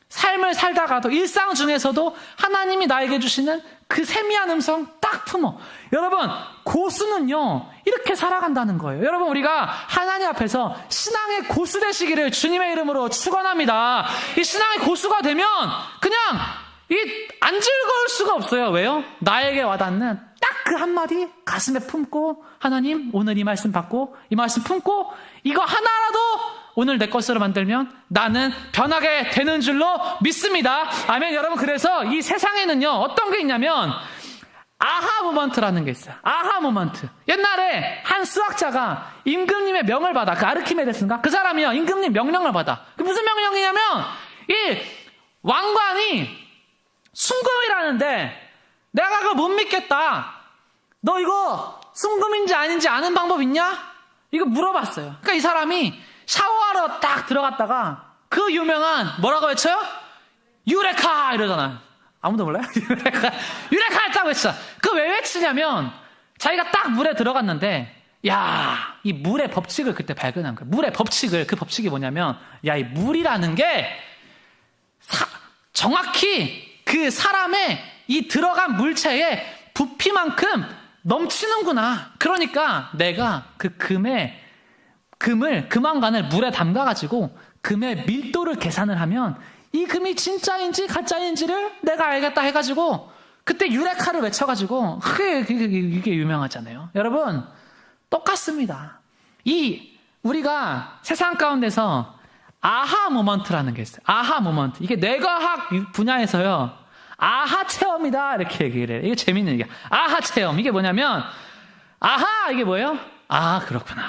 S1: 삶을 살다가도 일상 중에서도 하나님이 나에게 주시는 그 세미한 음성 딱 품어. 여러분, 고수는요, 이렇게 살아간다는 거예요. 여러분, 우리가 하나님 앞에서 신앙의 고수 되시기를 주님의 이름으로 축원합니다. 이 신앙의 고수가 되면 그냥 안 즐거울 수가 없어요. 왜요? 나에게 와닿는 딱 그 한마디 가슴에 품고, 하나님 오늘 이 말씀 받고 이 말씀 품고 이거 하나라도 오늘 내 것으로 만들면 나는 변하게 되는 줄로 믿습니다. 아멘. 여러분, 그래서 이 세상에는요, 어떤 게 있냐면 아하 모먼트라는 게 있어요. 아하 모먼트. 옛날에 한 수학자가 임금님의 명을 받아. 그 아르키메데스인가? 그 사람이요, 임금님 명령을 받아. 그 무슨 명령이냐면 이 왕관이 순금이라는데 내가 그걸 못 믿겠다. 너 이거 순금인지 아닌지 아는 방법 있냐? 이거 물어봤어요. 그러니까 이 사람이 샤워하러 딱 들어갔다가 그 유명한 뭐라고 외쳐요? 유레카 이러잖아. 아무도 몰라요? 유레카 했다고 외쳐. 그 왜 외치냐면 자기가 딱 물에 들어갔는데 이 물의 법칙을 그때 발견한 거예요. 물의 법칙을, 그 법칙이 뭐냐면 이 물이라는 게 정확히 그 사람의 이 들어간 물체의 부피만큼 넘치는구나. 그러니까 내가 그 금왕관을 물에 담가가지고 금의 밀도를 계산을 하면 이 금이 진짜인지 가짜인지를 내가 알겠다 해가지고 그때 유레카를 외쳐가지고 이게 유명하잖아요. 여러분, 똑같습니다. 우리가 세상 가운데서 아하 모먼트라는 게 있어요. 아하 모먼트. 이게 뇌과학 분야에서요, 아하 체험이다 이렇게 얘기를 해요. 이게 재밌는 얘기야. 아하 체험. 이게 뭐냐면 아하, 이게 뭐예요? 그렇구나.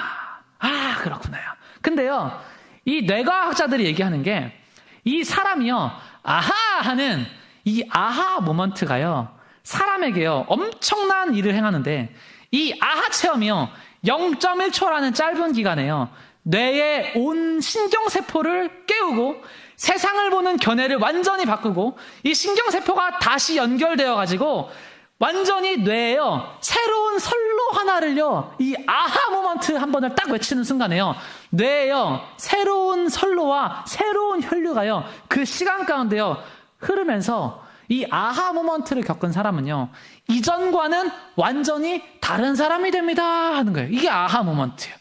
S1: 그렇구나요. 근데요, 이 뇌과학자들이 얘기하는 게 이 사람이요, 아하 하는 이 아하 모먼트가요, 사람에게요 엄청난 일을 행하는데 이 아하 체험이요 0.1초라는 짧은 기간에요 뇌의 온 신경세포를 깨우고 세상을 보는 견해를 완전히 바꾸고 이 신경세포가 다시 연결되어 가지고 완전히 뇌에요 새로운 선로 하나를요, 이 아하 모먼트 한 번을 딱 외치는 순간에요 뇌에요 새로운 선로와 새로운 혈류가요 그 시간 가운데요 흐르면서 이 아하 모먼트를 겪은 사람은요 이전과는 완전히 다른 사람이 됩니다 하는 거예요. 이게 아하 모먼트예요.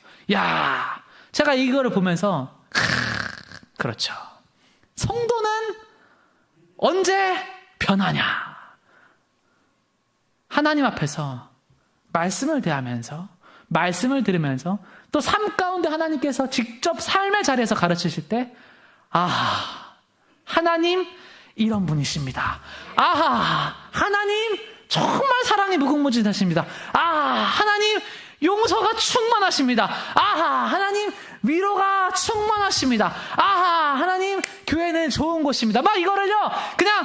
S1: 제가 이거를 보면서 그렇죠, 성도는 언제 변하냐. 하나님 앞에서 말씀을 대하면서, 말씀을 들으면서, 또 삶 가운데 하나님께서 직접 삶의 자리에서 가르치실 때, 하나님 이런 분이십니다. 하나님 정말 사랑이 무궁무진하십니다. 하나님 용서가 충만하십니다. 하나님 위로가 충만하십니다. 하나님 교회는 좋은 곳입니다. 막 이거를요 그냥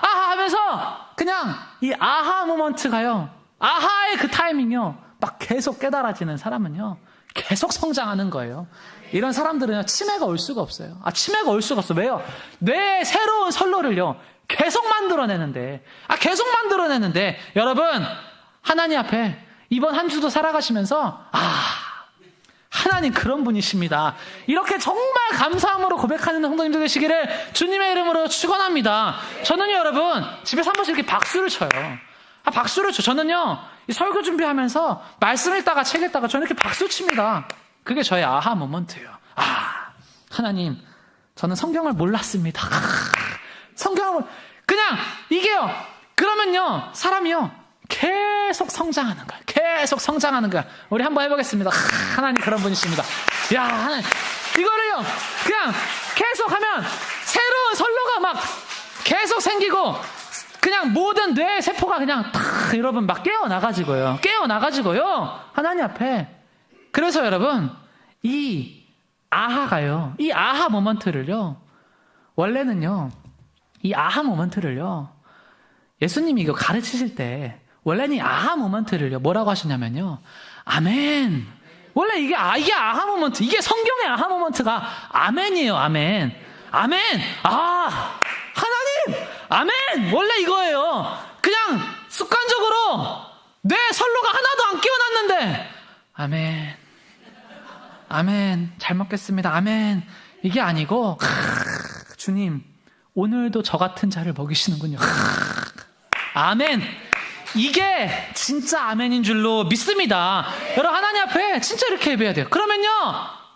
S1: 하면서 그냥 이 아하 모먼트가요, 아하의 그 타이밍이요 막 계속 깨달아지는 사람은요 계속 성장하는 거예요. 이런 사람들은 치매가 올 수가 없어요. 치매가 올 수가 없어. 왜요? 뇌의 새로운 선로를요 계속 만들어내는데, 여러분, 하나님 앞에 이번 한 주도 살아가시면서 하나님 그런 분이십니다, 이렇게 정말 감사함으로 고백하는 성도님들 되시기를 주님의 이름으로 축원합니다. 저는요 여러분, 집에서 한 번씩 이렇게 박수를 쳐요. 저는요 이 설교 준비하면서 말씀 읽다가 책 읽다가 저는 이렇게 박수 칩니다. 그게 저의 아하 모먼트예요. 하나님, 저는 성경을 몰랐습니다. 성경을 그냥 이게요. 그러면요 사람이요 계속 성장하는 거야. 계속 성장하는 거야. 우리 한번 해보겠습니다. 하나님 그런 분이십니다. 야, 하나님 이거를요 그냥 계속하면 새로운 선로가 막 계속 생기고 그냥 모든 뇌 세포가 그냥 탁 여러분 막 깨어나가지고요. 하나님 앞에. 그래서 여러분 이 아하가요. 이 아하 모먼트를요. 원래는요. 이 아하 모먼트를요. 예수님이 이거 가르치실 때 원래는 이 아하 모먼트를요. 뭐라고 하시냐면요. 아멘. 원래 이게 아하 모먼트. 이게 성경의 아하 모먼트가 아멘이에요. 아멘. 아, 하나님. 아멘. 원래 이거예요. 그냥 습관적으로 뇌 선로가 하나도 안 끼워놨는데 아멘. 잘 먹겠습니다. 아멘. 이게 아니고 주님 오늘도 저 같은 자를 먹이시는군요. 아멘. 이게 진짜 아멘인 줄로 믿습니다. 여러분 하나님 앞에 진짜 이렇게 예배해야 돼요. 그러면요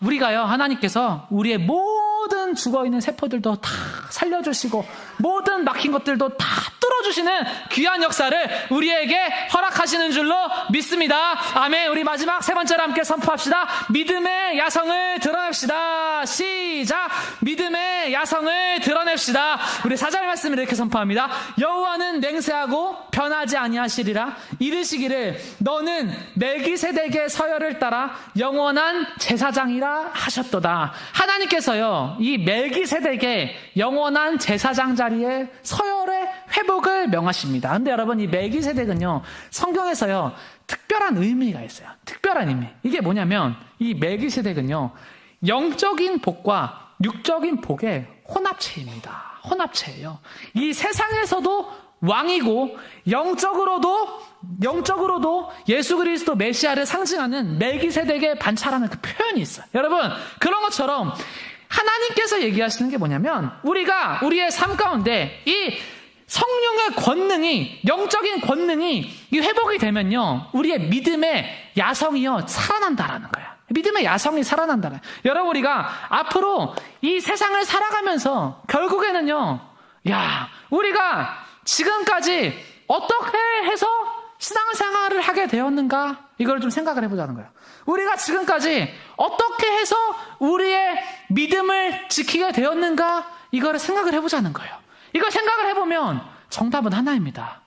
S1: 우리가요 하나님께서 우리의 모든 죽어있는 세포들도 다 살려주시고 모든 막힌 것들도 다 뚫어주시는 귀한 역사를 우리에게 허락하시는 줄로 믿습니다. 아멘. 우리 마지막 세 번째로 함께 선포합시다. 믿음의 야성을 드러냅시다. 시작. 믿음의 야성을 드러냅시다. 우리 4절 말씀을 이렇게 선포합니다. 여호와는 맹세하고 변하지 아니하시리라. 이르시기를 너는 멜기세덱의 서열을 따라 영원한 제사장이라 하셨도다. 하나님께서요 이 멜기세덱의 영원한 제사장 자리에 서열의 회복을 명하십니다. 근데 여러분 이 멜기세덱은요 성경에서요 특별한 의미가 있어요. 특별한 의미. 이게 뭐냐면 이 멜기세덱은요 영적인 복과 육적인 복의 혼합체입니다. 혼합체예요. 이 세상에서도 왕이고 영적으로도 예수 그리스도 메시아를 상징하는 멜기세덱의 반차라는 그 표현이 있어요. 여러분 그런 것처럼 하나님께서 얘기하시는 게 뭐냐면 우리가 우리의 삶 가운데 이 성령의 권능이 영적인 권능이 이 회복이 되면요 우리의 믿음의 야성이요 살아난다라는 거예요. 믿음의 야성이 살아난다는 거예요. 여러분 우리가 앞으로 이 세상을 살아가면서 결국에는요 우리가 지금까지 어떻게 해서 신앙생활을 하게 되었는가 이걸 좀 생각을 해보자는 거예요. 우리가 지금까지 어떻게 해서 우리의 믿음을 지키게 되었는가 이거를 생각을 해보자는 거예요. 이걸 생각을 해보면 정답은 하나입니다.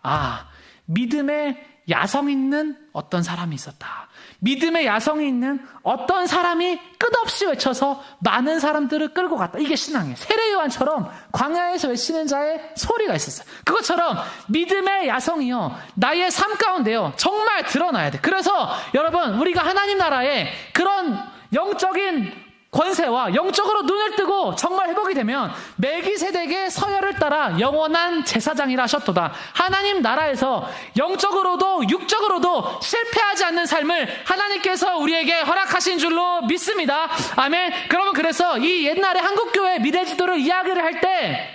S1: 믿음의 야성 있는 어떤 사람이 있었다. 믿음의 야성이 있는 어떤 사람이 끝없이 외쳐서 많은 사람들을 끌고 갔다. 이게 신앙이에요. 세례요한처럼 광야에서 외치는 자의 소리가 있었어요. 그것처럼 믿음의 야성이요 나의 삶 가운데요 정말 드러나야 돼. 그래서 여러분 우리가 하나님 나라에 그런 영적인 권세와 영적으로 눈을 뜨고 정말 회복이 되면 멜기세덱의 서열을 따라 영원한 제사장이라 하셨도다. 하나님 나라에서 영적으로도 육적으로도 실패하지 않는 삶을 하나님께서 우리에게 허락하신 줄로 믿습니다. 아멘. 그러면 그래서 이 옛날에 한국교회 미래지도를 이야기를 할 때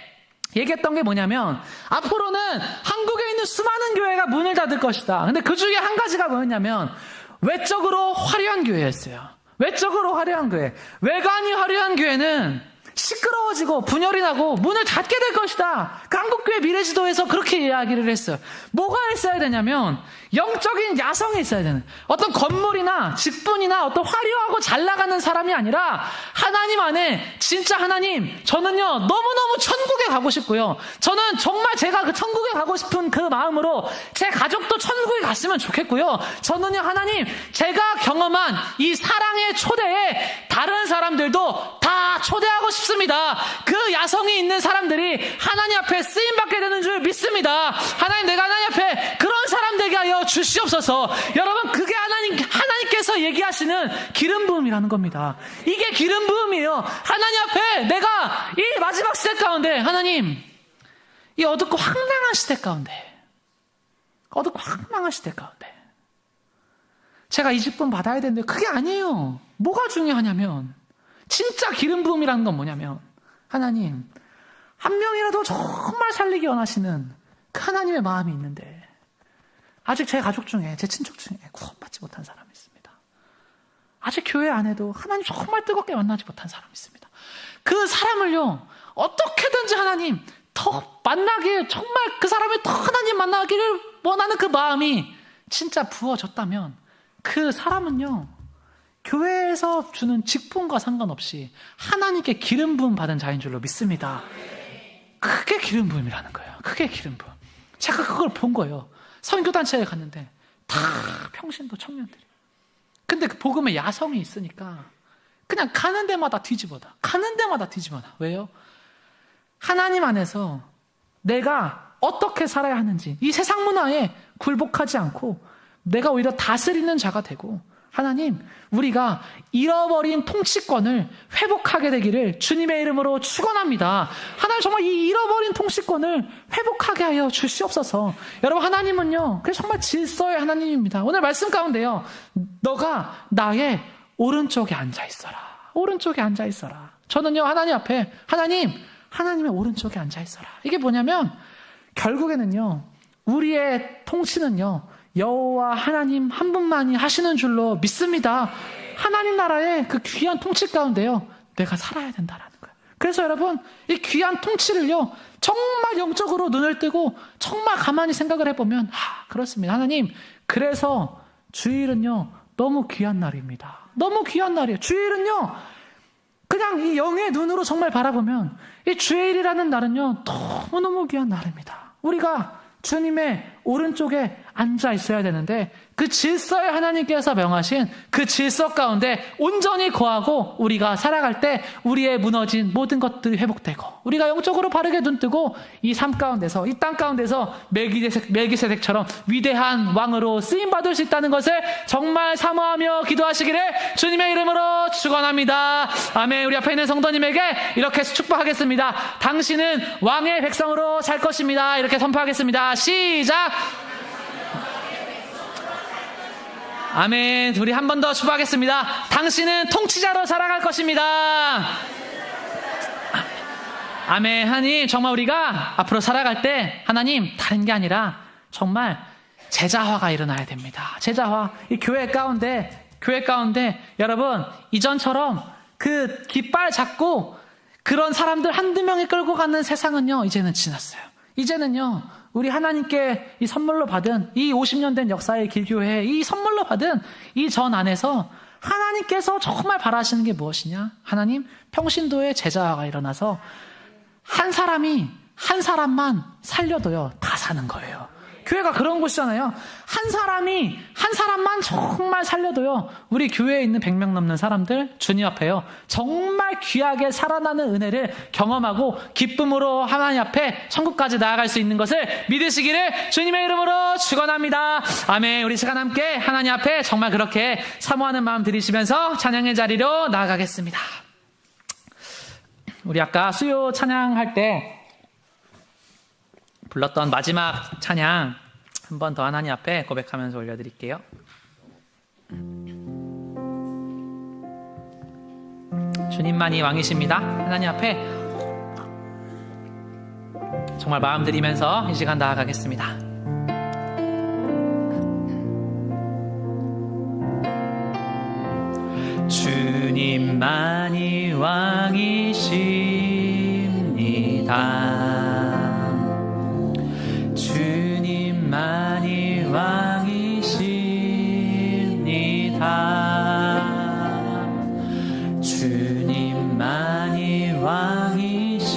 S1: 얘기했던 게 뭐냐면 앞으로는 한국에 있는 수많은 교회가 문을 닫을 것이다. 근데 그 중에 한 가지가 뭐였냐면 외적으로 화려한 교회였어요. 외적으로 화려한 교회. 외관이 화려한 교회는 시끄러워지고 분열이 나고 문을 닫게 될 것이다. 그 한국교회 미래지도에서 그렇게 이야기를 했어요. 뭐가 있어야 되냐면 영적인 야성이 있어야 되는 어떤 건물이나 직분이나 어떤 화려하고 잘 나가는 사람이 아니라 하나님 안에 진짜 하나님 저는요 너무너무 천국에 가고 싶고요. 저는 정말 제가 그 천국에 가고 싶은 그 마음으로 제 가족도 천국에 갔으면 좋겠고요. 저는요 하나님 제가 경험한 이 사랑의 초대에 다른 사람들도 다 초대하고 싶습니다. 그 야성이 있는 사람들이 하나님 앞에 쓰임받게 되는 줄 믿습니다. 하나님 내가 하나님 앞에 그런 사람 되게 하여 주시옵소서. 여러분 그게 하나님께서 얘기하시는 기름 부음이라는 겁니다. 이게 기름 부음이에요. 하나님 앞에 내가 이 마지막 시대 가운데 하나님 이 어둡고 황당한 시대 가운데 제가 이 직분 받아야 되는데 그게 아니에요. 뭐가 중요하냐면 진짜 기름 부음이라는 건 뭐냐면 하나님 한 명이라도 정말 살리기 원하시는 그 하나님의 마음이 있는데 아직 제 가족 중에 제 친척 중에 구원받지 못한 사람이 있습니다. 아직 교회 안에도 하나님 정말 뜨겁게 만나지 못한 사람이 있습니다. 그 사람을요 어떻게든지 하나님 더 만나길, 정말 그 사람이 더 하나님 만나기를 원하는 그 마음이 진짜 부어졌다면 그 사람은요, 교회에서 주는 직분과 상관없이 하나님께 기름 부음 받은 자인 줄로 믿습니다. 그게 기름 부음이라는 거예요. 그게 기름 부음. 제가 그걸 본 거예요. 선교단체에 갔는데 다 평신도 청년들이. 근데 그 복음에 야성이 있으니까 그냥 가는 데마다 뒤집어다. 가는 데마다 뒤집어다. 왜요? 하나님 안에서 내가 어떻게 살아야 하는지, 이 세상 문화에 굴복하지 않고 내가 오히려 다스리는 자가 되고, 하나님, 우리가 잃어버린 통치권을 회복하게 되기를 주님의 이름으로 축원합니다. 하나님, 정말 이 잃어버린 통치권을 회복하게 하여 주시옵소서. 여러분, 하나님은요, 그게 정말 질서의 하나님입니다. 오늘 말씀 가운데요, 너가 나의 오른쪽에 앉아 있어라. 오른쪽에 앉아 있어라. 저는요, 하나님 앞에, 하나님의 오른쪽에 앉아 있어라. 이게 뭐냐면 결국에는요, 우리의 통치는요, 여호와 하나님 한 분만이 하시는 줄로 믿습니다. 하나님 나라의 그 귀한 통치 가운데요, 내가 살아야 된다라는 거예요. 그래서 여러분, 이 귀한 통치를요, 정말 영적으로 눈을 뜨고 정말 가만히 생각을 해보면, 그렇습니다. 하나님, 그래서 주일은요, 너무 귀한 날입니다. 너무 귀한 날이에요. 주일은요, 그냥 이 영의 눈으로 정말 바라보면 이 주일이라는 날은요, 너무너무 귀한 날입니다. 우리가 주님의 오른쪽에 앉아 있어야 되는데, 그 질서에 하나님께서 명하신 그 질서 가운데 온전히 거하고 우리가 살아갈 때 우리의 무너진 모든 것들이 회복되고, 우리가 영적으로 바르게 눈뜨고 이 삶 가운데서, 이 땅 가운데서 멜기세덱처럼 위대한 왕으로 쓰임받을 수 있다는 것을 정말 사모하며 기도하시기를 주님의 이름으로 축원합니다. 아멘. 우리 앞에 있는 성도님에게 이렇게 축복하겠습니다. 당신은 왕의 백성으로 살 것입니다. 이렇게 선포하겠습니다. 시작. 아멘. 우리 한 번 더 축복하겠습니다. 당신은 통치자로 살아갈 것입니다. 아멘. 하나님, 정말 우리가 앞으로 살아갈 때 하나님, 다른 게 아니라 정말 제자화가 일어나야 됩니다. 제자화. 이 교회 가운데 여러분, 이전처럼 그 깃발 잡고 그런 사람들 한두 명이 끌고 가는 세상은요, 이제는 지났어요. 이제는요, 우리 하나님께 이 선물로 받은 이 50년 된 역사의 길교회, 이 선물로 받은 이 전 안에서 하나님께서 정말 바라시는 게 무엇이냐? 하나님, 평신도의 제자화가 일어나서 한 사람만 살려도요, 다 사는 거예요. 교회가 그런 곳이잖아요. 한 사람만 정말 살려도요, 우리 교회에 있는 100명 넘는 사람들 주님 앞에요, 정말 귀하게 살아나는 은혜를 경험하고 기쁨으로 하나님 앞에 천국까지 나아갈 수 있는 것을 믿으시기를 주님의 이름으로 축원합니다. 아멘. 우리 시간 함께 하나님 앞에 정말 그렇게 사모하는 마음 드리시면서 찬양의 자리로 나아가겠습니다. 우리 아까 수요 찬양할 때 불렀던 마지막 찬양 한 번 더 하나님 앞에 고백하면서 올려드릴게요. 주님만이 왕이십니다. 하나님 앞에 정말 마음 드리면서 이 시간 나아가겠습니다. 주님만이 왕이십니다. 주님만이 왕이십니다. 주님만이 왕이십니다.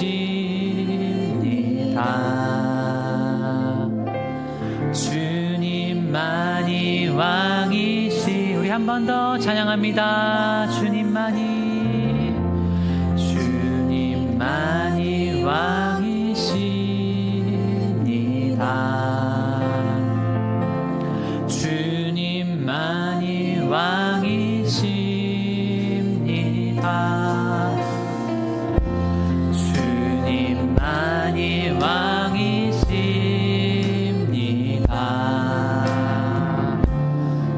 S1: 주님만이 왕이시. 우리 한 번 더 찬양합니다. 주님만이 왕이십니다. 주님만이 왕이십니다. 주님만이 왕이십니다.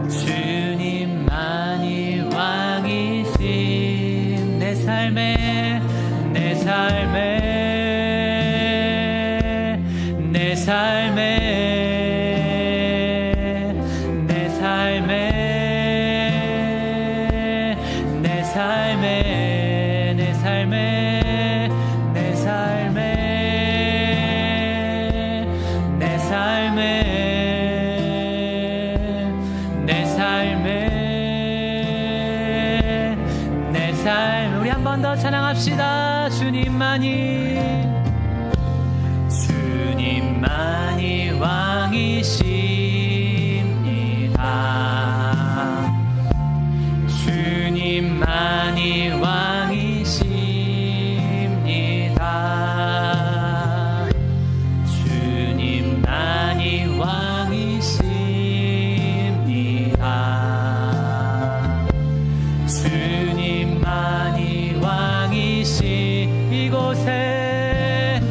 S1: 주님만이 왕이신 내 삶에 내 삶에 내 삶에 내 삶에 내 삶에 내 삶에 내 삶에 한 번 더 찬양합시다. 주님만이 왕이십니다. 주님만이 왕이십니다. 주님만이 왕이십니다. 주님만이 왕이시 이곳에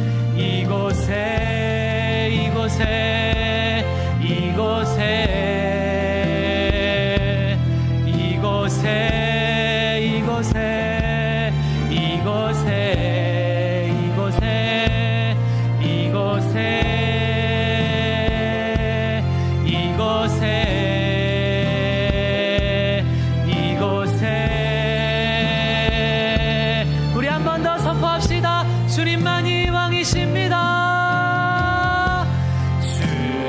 S1: 우리 한 번 더 선포합시다. 주님만이 왕이십니다.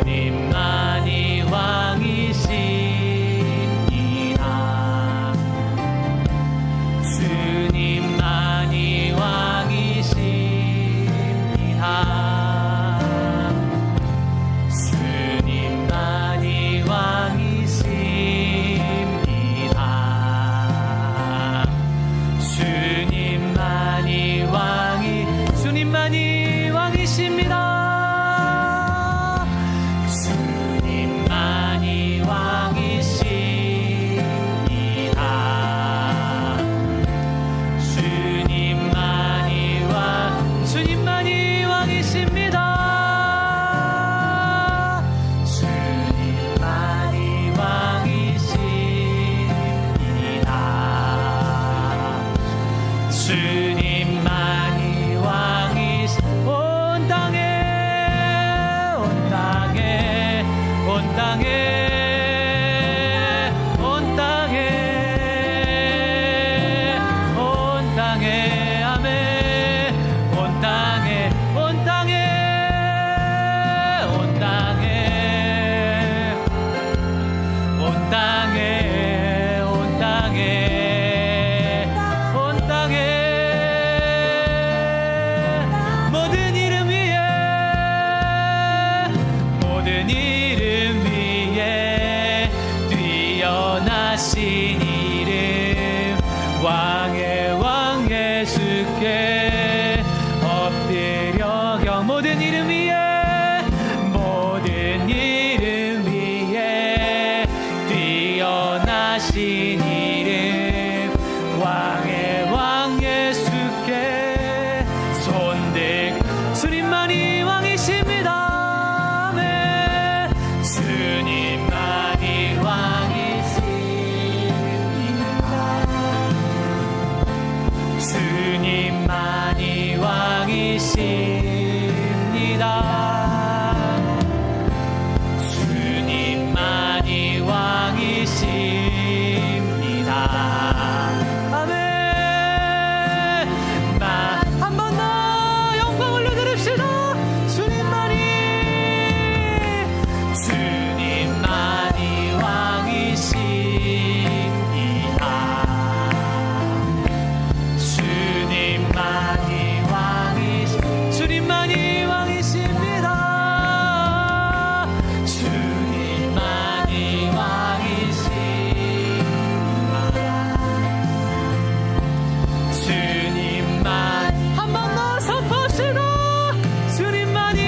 S1: 주님만이 왕이십니다. 주님만이 왕이십니다. 주님만이 왕이십니다. 주님만이 왕이십니다. 주님만이 왕이십니다. 주님만이 왕이십니다. 주님만이 왕이십니다. 주님만이 온 땅에 온 땅에 온 땅에 온 땅에 온 땅에 아멘 온 땅에 온 땅에 온 땅에 온 땅에 온 땅에 온 땅에 모든 이름 위에 뛰어나신 이름 왕의 왕 예수께 엎드려 모든 이름 위에 뛰어나신 이름 왕의 왕 예수께 손들 주님만이 왕이십니다. 아멘. 주님만이 왕이십니다. 주님만이 왕이십니다. 주님만이 왕이십니다. 아멘. 한 번 더 영광 올려드립시다. 주님만이 왕이십니다. 주님만이 왕이십니다. 주님만이 왕이십니다. 주님만 한 번 더 선포합시다. 주님만이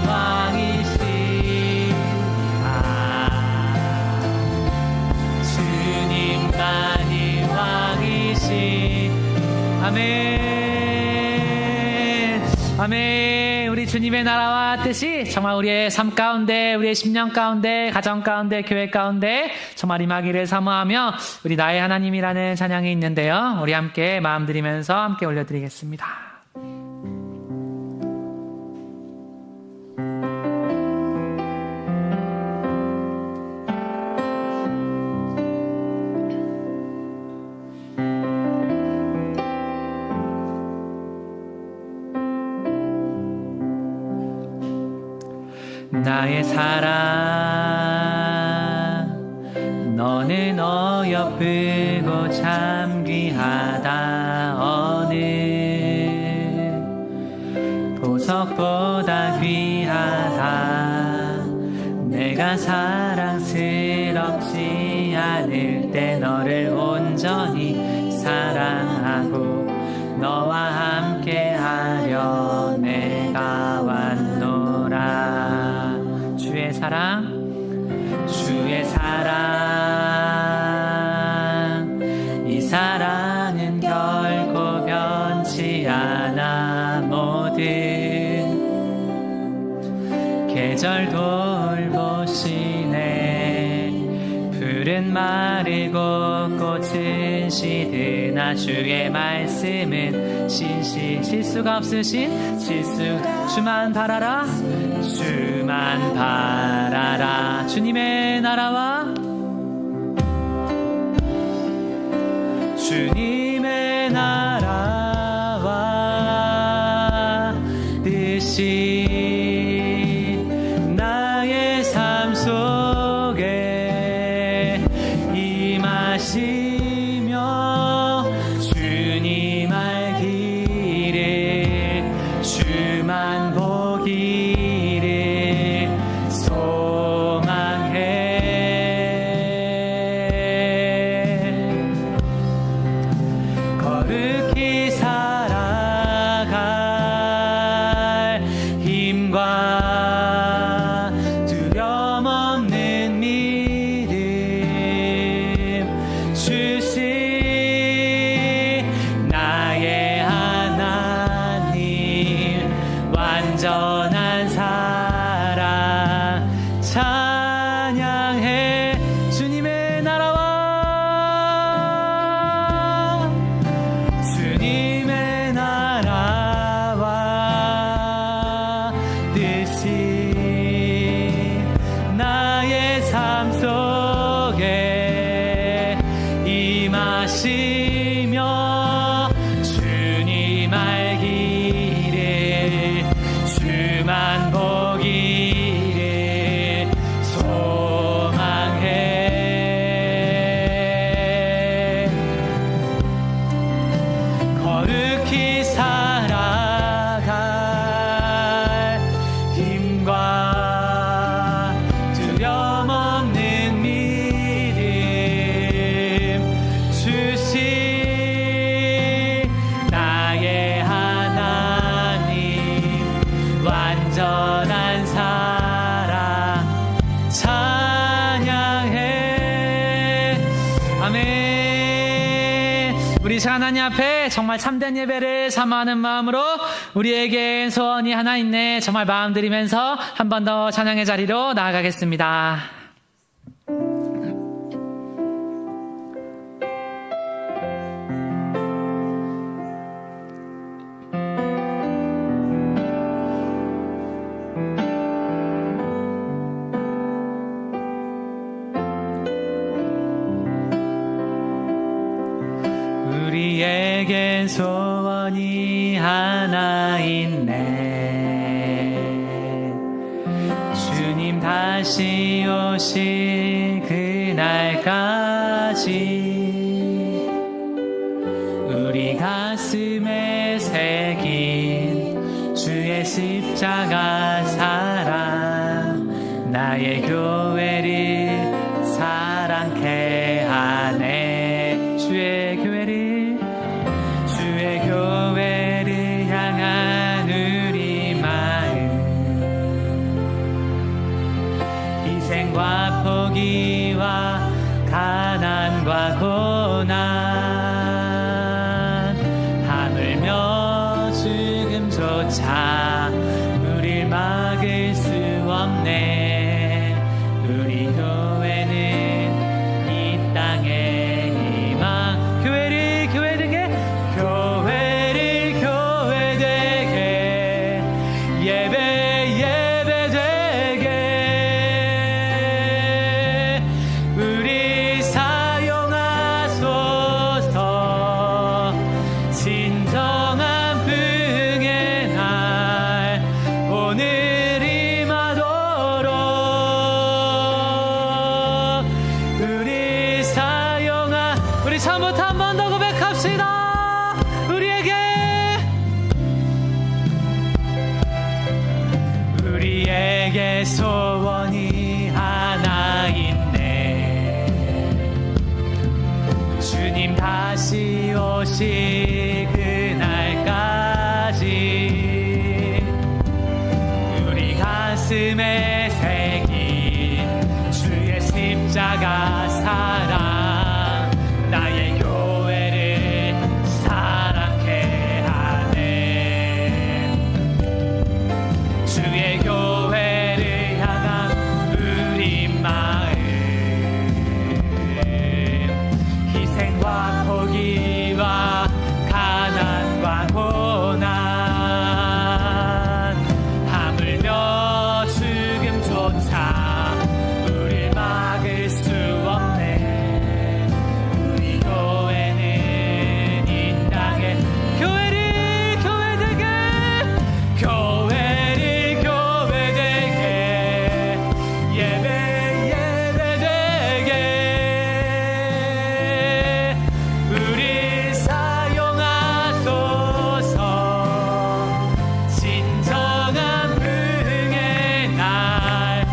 S1: 왕이십니다. 주님만이 왕이시 아멘 아멘. 우리 주님의 나라와 뜻이 정말 우리의 삶 가운데 우리의 심령 가운데 가정 가운데 교회 가운데 정말 임하기를 사모하며 우리 나의 하나님이라는 찬양이 있는데요. 우리 함께 마음 드리면서 함께 올려드리겠습니다. 나의 사랑 너는 어여쁘고 참 귀하다. 어느 보석보다 귀하다. 내가 사랑스럽지 않을 때 너를 온전히 사랑하고 너와 함께하려 내가 왔노라. 주의 사랑, 주의 사랑, 이 사랑은 결코 변치 않아. 모든 계절 돌보시네. 풀은 마르고 꽃은 시드나 주의 말씀은 실수가 없으신 주만 바라라. 주만 바라라. 주님의 나라와 주님의 나라와 뜻이 나의 삶 속에 임하시며 주님 알기를 주만 보기를 소망해. 거룩히 살아갈 힘과 두려움 없는 믿음 주신 나의 하나님. 완전한 사랑 찬양해. 주님의 나라와 주님의 나라와 뜻이 나의 삶 속에 임하시며 주님 알기를 주만 보기를 소망해. 거룩히 살아갈 힘과 두려움 없는 믿음 주신 나의 하나님. 완전한 사랑 찬양해. 아멘. 우리 하나님 앞에 정말 참된 예배를 사모하는 마음으로 우리에겐 소원이 하나 있네. 정말 마음 드리면서 한 번 더 찬양의 자리로 나아가겠습니다. 우리에겐 소원이 하나 있네. 주님 다시 오실 그날까지 우리 가슴에 새긴 주의 십자가 사랑 나의 교회를 사랑케 하네. 주의 교회를 향한 우리 마음 희생과 포기와 가난과 고난 하물며 죽음조차 우릴 막을 수 없네. 우리 교회는 이 땅의 희망. 교회를 교회 되게 예배 되게 우리 사용하소서. 우리 처음부터 한 번 더 고백합시다. 우리에게 소원이 하나 있네. 주님 다시 오실 그날까지 우리 가슴에 새긴 주의 십자가 사랑 나의 교회를 사랑케 하네. 주의 교회를 향한 우리 마음 희생과 포기와 가난과 고난 하물며 죽음조차 우릴 막을 수 없네. 우리 교회는 이 땅에 교회를 교회되게 교회를 교회되게 예배 예배되게 우리 사용하소서. 진정한 부흥의 날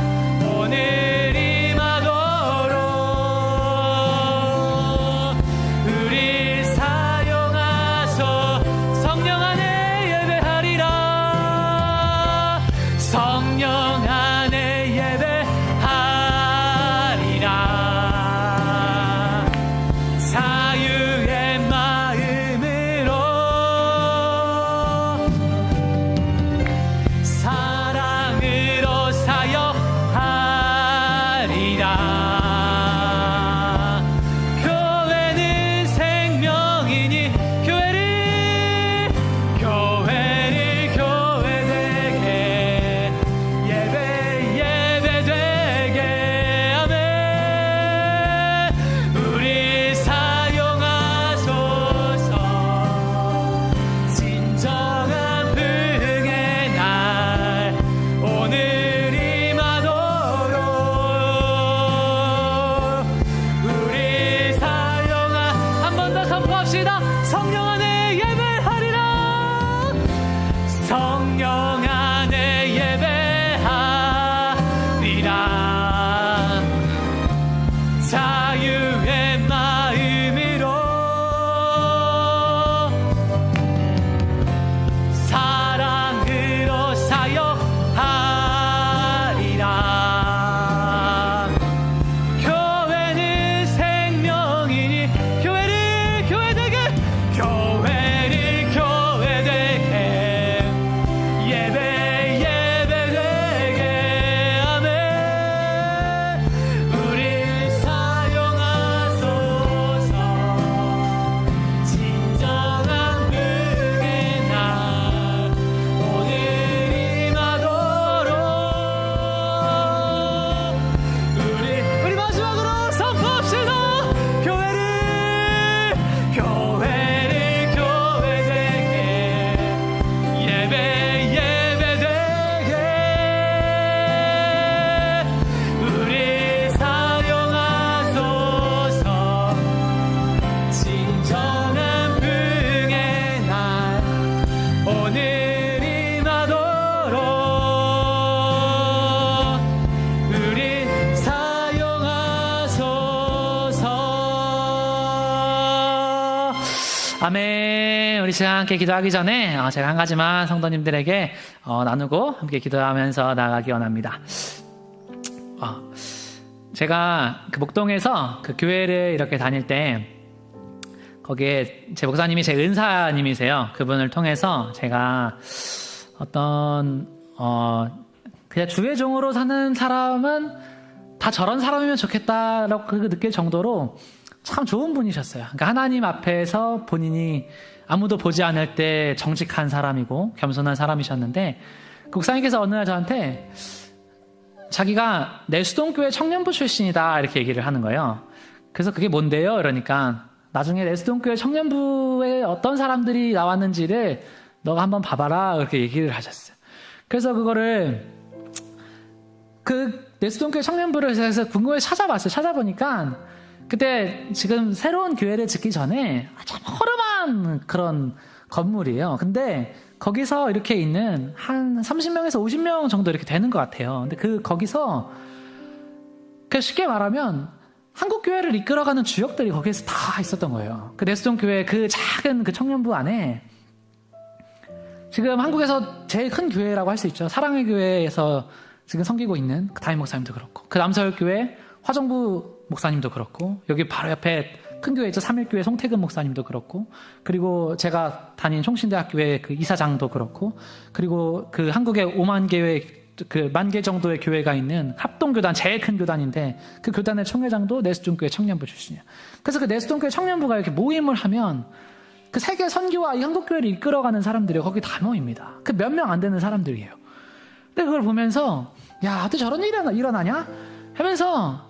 S1: 오늘 임하도록 우리 사용하소. 성령 안에 예배하리라. 성령 안에 예배하리라. 자유의 마음으로 사랑으로 사역하리라. 교회는 생명이니 교회를 교회되게 예배 예배되게 아멘. 우리 사용하소서. 진정한 부흥의 날 오늘 임하도록 우리 한 번 더 선포합시다. 성령 안에 예배하리라. 성령 안에 예배하리라. 자유의 마음으로 사랑으로 사역하리라. 교회는 생명이니 교회를 교회되게 예배 예배되게 아멘. 우리 사용하소서. 진정한 부흥의 날 오늘 임하도록 우리 마지막으로 선포합시다. 교회를 교회되게 예배 예배되게 우리 사용하소서. 진정한 부흥의 날 오늘 임하도록 우리 사용하소서. 아멘. 우리 시간 함께 기도하기 전에 제가 한 가지만 성도님들에게 나누고 함께 기도하면서 나가기 원합니다. 제가 그 목동에서 그 교회를 이렇게 다닐 때 거기에 제 목사님이 제 은사님이세요. 그분을 통해서 제가 어떤 그냥 주의 종으로 사는 사람은 다 저런 사람이면 좋겠다라고 느낄 정도로 참 좋은 분이셨어요. 그러니까 하나님 앞에서 본인이 아무도 보지 않을 때 정직한 사람이고 겸손한 사람이셨는데 그 목사님께서 어느 날 저한테 자기가 내수동교회 청년부 출신이다 이렇게 얘기를 하는 거예요. 그래서 그게 뭔데요? 이러니까 나중에 내수동교회 청년부에 어떤 사람들이 나왔는지를 너가 한번 봐봐라 그렇게 얘기를 하셨어요. 그래서 그거를 그 내수동교회 청년부를 해서 궁금해서 찾아봤어요. 찾아보니까 그때 지금 새로운 교회를 짓기 전에 참 허름한 그런 건물이에요. 근데 거기서 이렇게 있는 한 30명에서 50명 정도 이렇게 되는 것 같아요. 근데 거기서 쉽게 말하면 한국 교회를 이끌어가는 주역들이 거기에서 다 있었던 거예요. 그 네스동 교회 그 작은 그 청년부 안에 지금 한국에서 제일 큰 교회라고 할 수 있죠. 사랑의 교회에서 지금 섬기고 있는 그 담임 목사님도 그렇고, 그 남서울 교회 화정부 목사님도 그렇고, 여기 바로 옆에 큰 교회 있죠. 삼일교회 송태근 목사님도 그렇고, 그리고 제가 다닌 총신대학교의 그 이사장도 그렇고, 그리고 그 한국의 5만 개의 그 10,000개 정도의 교회가 있는 합동교단, 제일 큰 교단인데 그 교단의 총회장도 네스동교회 청년부 출신이에요. 그래서 그 네스동교회 청년부가 이렇게 모임을 하면 그 세계 선교와 이 한국교회를 이끌어가는 사람들이 거기 다 모입니다. 그 몇 명 안 되는 사람들이에요. 근데 그걸 보면서 야, 어떻게 저런 일이 일어나냐? 하면서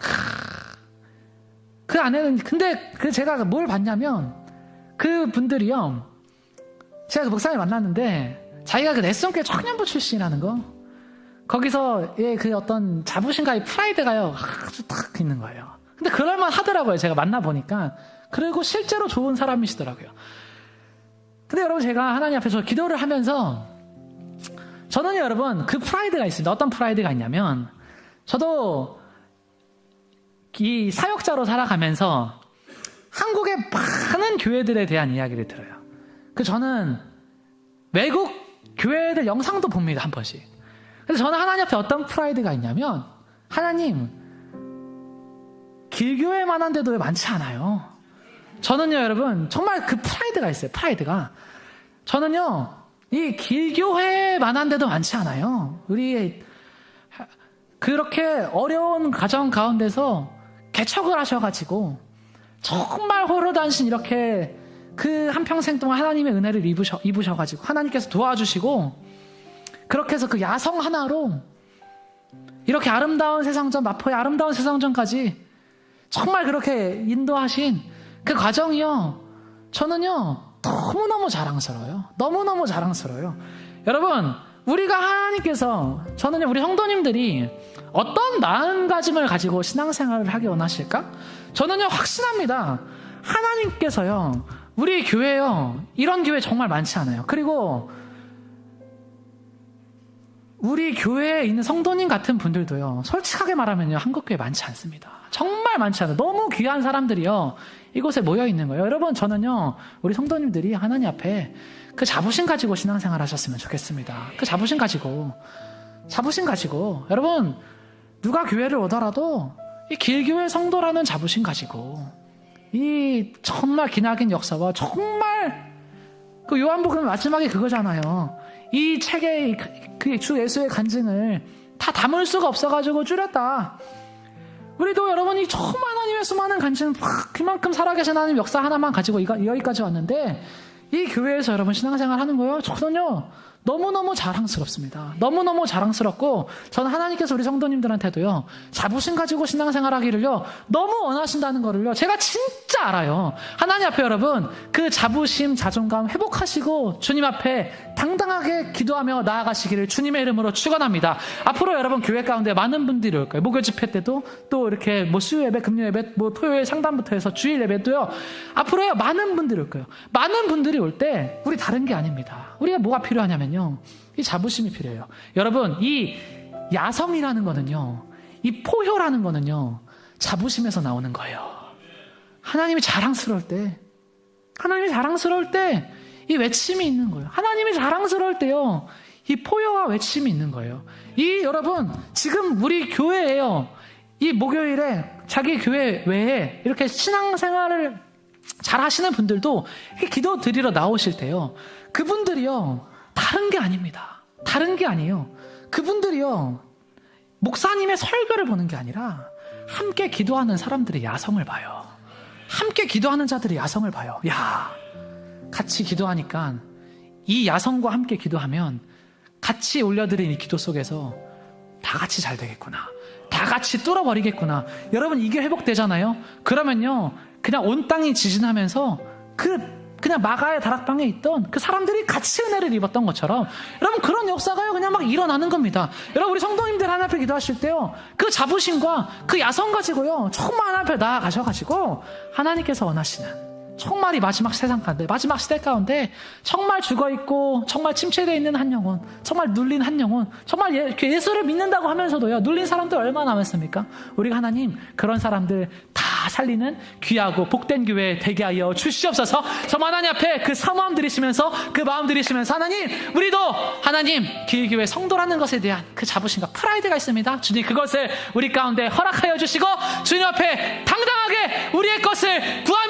S1: 그 안에는 근데 제가 뭘 봤냐면 그 분들이요, 제가 그 목사님 만났는데 자기가 그 네스동교회 청년부 출신이라는 거, 거기서 그 어떤 자부심과 프라이드가요 아주 딱 있는 거예요. 근데 그럴만 하더라고요. 제가 만나보니까. 그리고 실제로 좋은 사람이시더라고요. 근데 여러분, 제가 하나님 앞에서 기도를 하면서 저는 여러분 그 프라이드가 있습니다. 어떤 프라이드가 있냐면, 저도 이 사역자로 살아가면서 한국의 많은 교회들에 대한 이야기를 들어요. 저는 외국 교회들 영상도 봅니다, 한 번씩. 그래서 저는 하나님 앞에 어떤 프라이드가 있냐면, 하나님, 길교회만한 데도 왜 많지 않아요? 저는요, 여러분, 정말 그 프라이드가 있어요. 프라이드가. 저는요, 이 길교회만한 데도 많지 않아요. 우리 그렇게 어려운 가정 가운데서 개척을 하셔가지고 정말 호로단신 이렇게 그 한평생 동안 하나님의 은혜를 입으셔가지고 하나님께서 도와주시고, 그렇게 해서 그 야성 하나로 이렇게 아름다운 세상전, 마포의 아름다운 세상전까지 정말 그렇게 인도하신 그 과정이요, 저는요 너무너무 자랑스러워요. 너무너무 자랑스러워요. 여러분, 우리가 하나님께서, 저는요 우리 성도님들이 어떤 마음가짐을 가지고 신앙생활을 하기 원하실까? 저는요 확신합니다. 하나님께서요 우리 교회요, 이런 교회 정말 많지 않아요. 그리고 우리 교회에 있는 성도님 같은 분들도요, 솔직하게 말하면요 한국교회 많지 않습니다. 정말 많지 않아요. 너무 귀한 사람들이요 이곳에 모여 있는 거예요. 여러분, 저는요 우리 성도님들이 하나님 앞에 그 자부심 가지고 신앙생활 하셨으면 좋겠습니다. 그 자부심 가지고 여러분, 누가 교회를 오더라도 이 길교회 성도라는 자부심 가지고, 이 정말 기나긴 역사와 정말 그 요한복음 마지막에 그거잖아요. 이 책에 그 주 예수의 간증을 다 담을 수가 없어가지고 줄였다. 우리도 여러분이 정말 하나님의 수많은 간증, 그만큼 살아계신 하나님 역사 하나만 가지고 여기까지 왔는데, 이 교회에서 여러분 신앙생활 하는 거요, 저는요 너무너무 자랑스럽습니다. 너무너무 자랑스럽고, 저는 하나님께서 우리 성도님들한테도요 자부심 가지고 신앙생활 하기를요 너무 원하신다는 거를요 제가 진짜 알아요. 하나님 앞에 여러분 그 자부심, 자존감 회복하시고 주님 앞에 당당하게 기도하며 나아가시기를 주님의 이름으로 축원합니다. 앞으로 여러분 교회 가운데 많은 분들이 올 거예요. 목요 집회 때도, 또 이렇게 수요 예배, 금요 예배, 토요일 상담부터 해서 주일 예배도요, 앞으로요 많은 분들이 올 거예요. 많은 분들이 올 때 우리 다른 게 아닙니다. 우리가 뭐가 필요하냐면요, 이 자부심이 필요해요. 여러분, 이 야성이라는 거는요, 이 포효라는 거는요 자부심에서 나오는 거예요. 하나님이 자랑스러울 때 이 외침이 있는 거예요. 하나님이 자랑스러울 때요 이 포효와 외침이 있는 거예요. 이 여러분, 지금 우리 교회에요, 이 목요일에 자기 교회 외에 이렇게 신앙생활을 잘 하시는 분들도 이렇게 기도 드리러 나오실 때요, 그분들이요 다른 게 아닙니다. 다른 게 아니에요. 그분들이요 목사님의 설교를 보는 게 아니라 함께 기도하는 사람들의 야성을 봐요. 함께 기도하는 자들의 야성을 봐요. 야, 같이 기도하니까, 이 야성과 함께 기도하면 같이 올려드린 이 기도 속에서 다 같이 잘 되겠구나, 다 같이 뚫어버리겠구나. 여러분, 이게 회복되잖아요. 그러면요 그냥 온 땅이 지진하면서 그
S2: 그냥 마가의 다락방에 있던 그 사람들이 같이 은혜를 입었던 것처럼 여러분 그런 역사가요 그냥 막 일어나는 겁니다. 여러분 우리 성도님들 하나님 앞에 기도하실 때요 그 자부심과 그 야성 가지고요 정말 하나님 앞에 나아가셔가지고 하나님께서 원하시는 정말 이 마지막 세상 가운데 마지막 시대 가운데 정말 죽어있고 정말 침체되어 있는 한 영혼, 정말 눌린 한 영혼, 정말 예수를 믿는다고 하면서도요 눌린 사람들 얼마나 많습니까? 우리가 하나님 그런 사람들 다 살리는 귀하고 복된 교회 되게 하여 주시옵소서. 정말 하나님 앞에 그 사모함 드리시면서 그 마음 드리시면서 하나님 우리도 하나님 기일교회 성도라는 것에 대한 그 자부심과 프라이드가 있습니다. 주님 그것을 우리 가운데 허락하여 주시고 주님 앞에 당당하게 우리의 것을 구하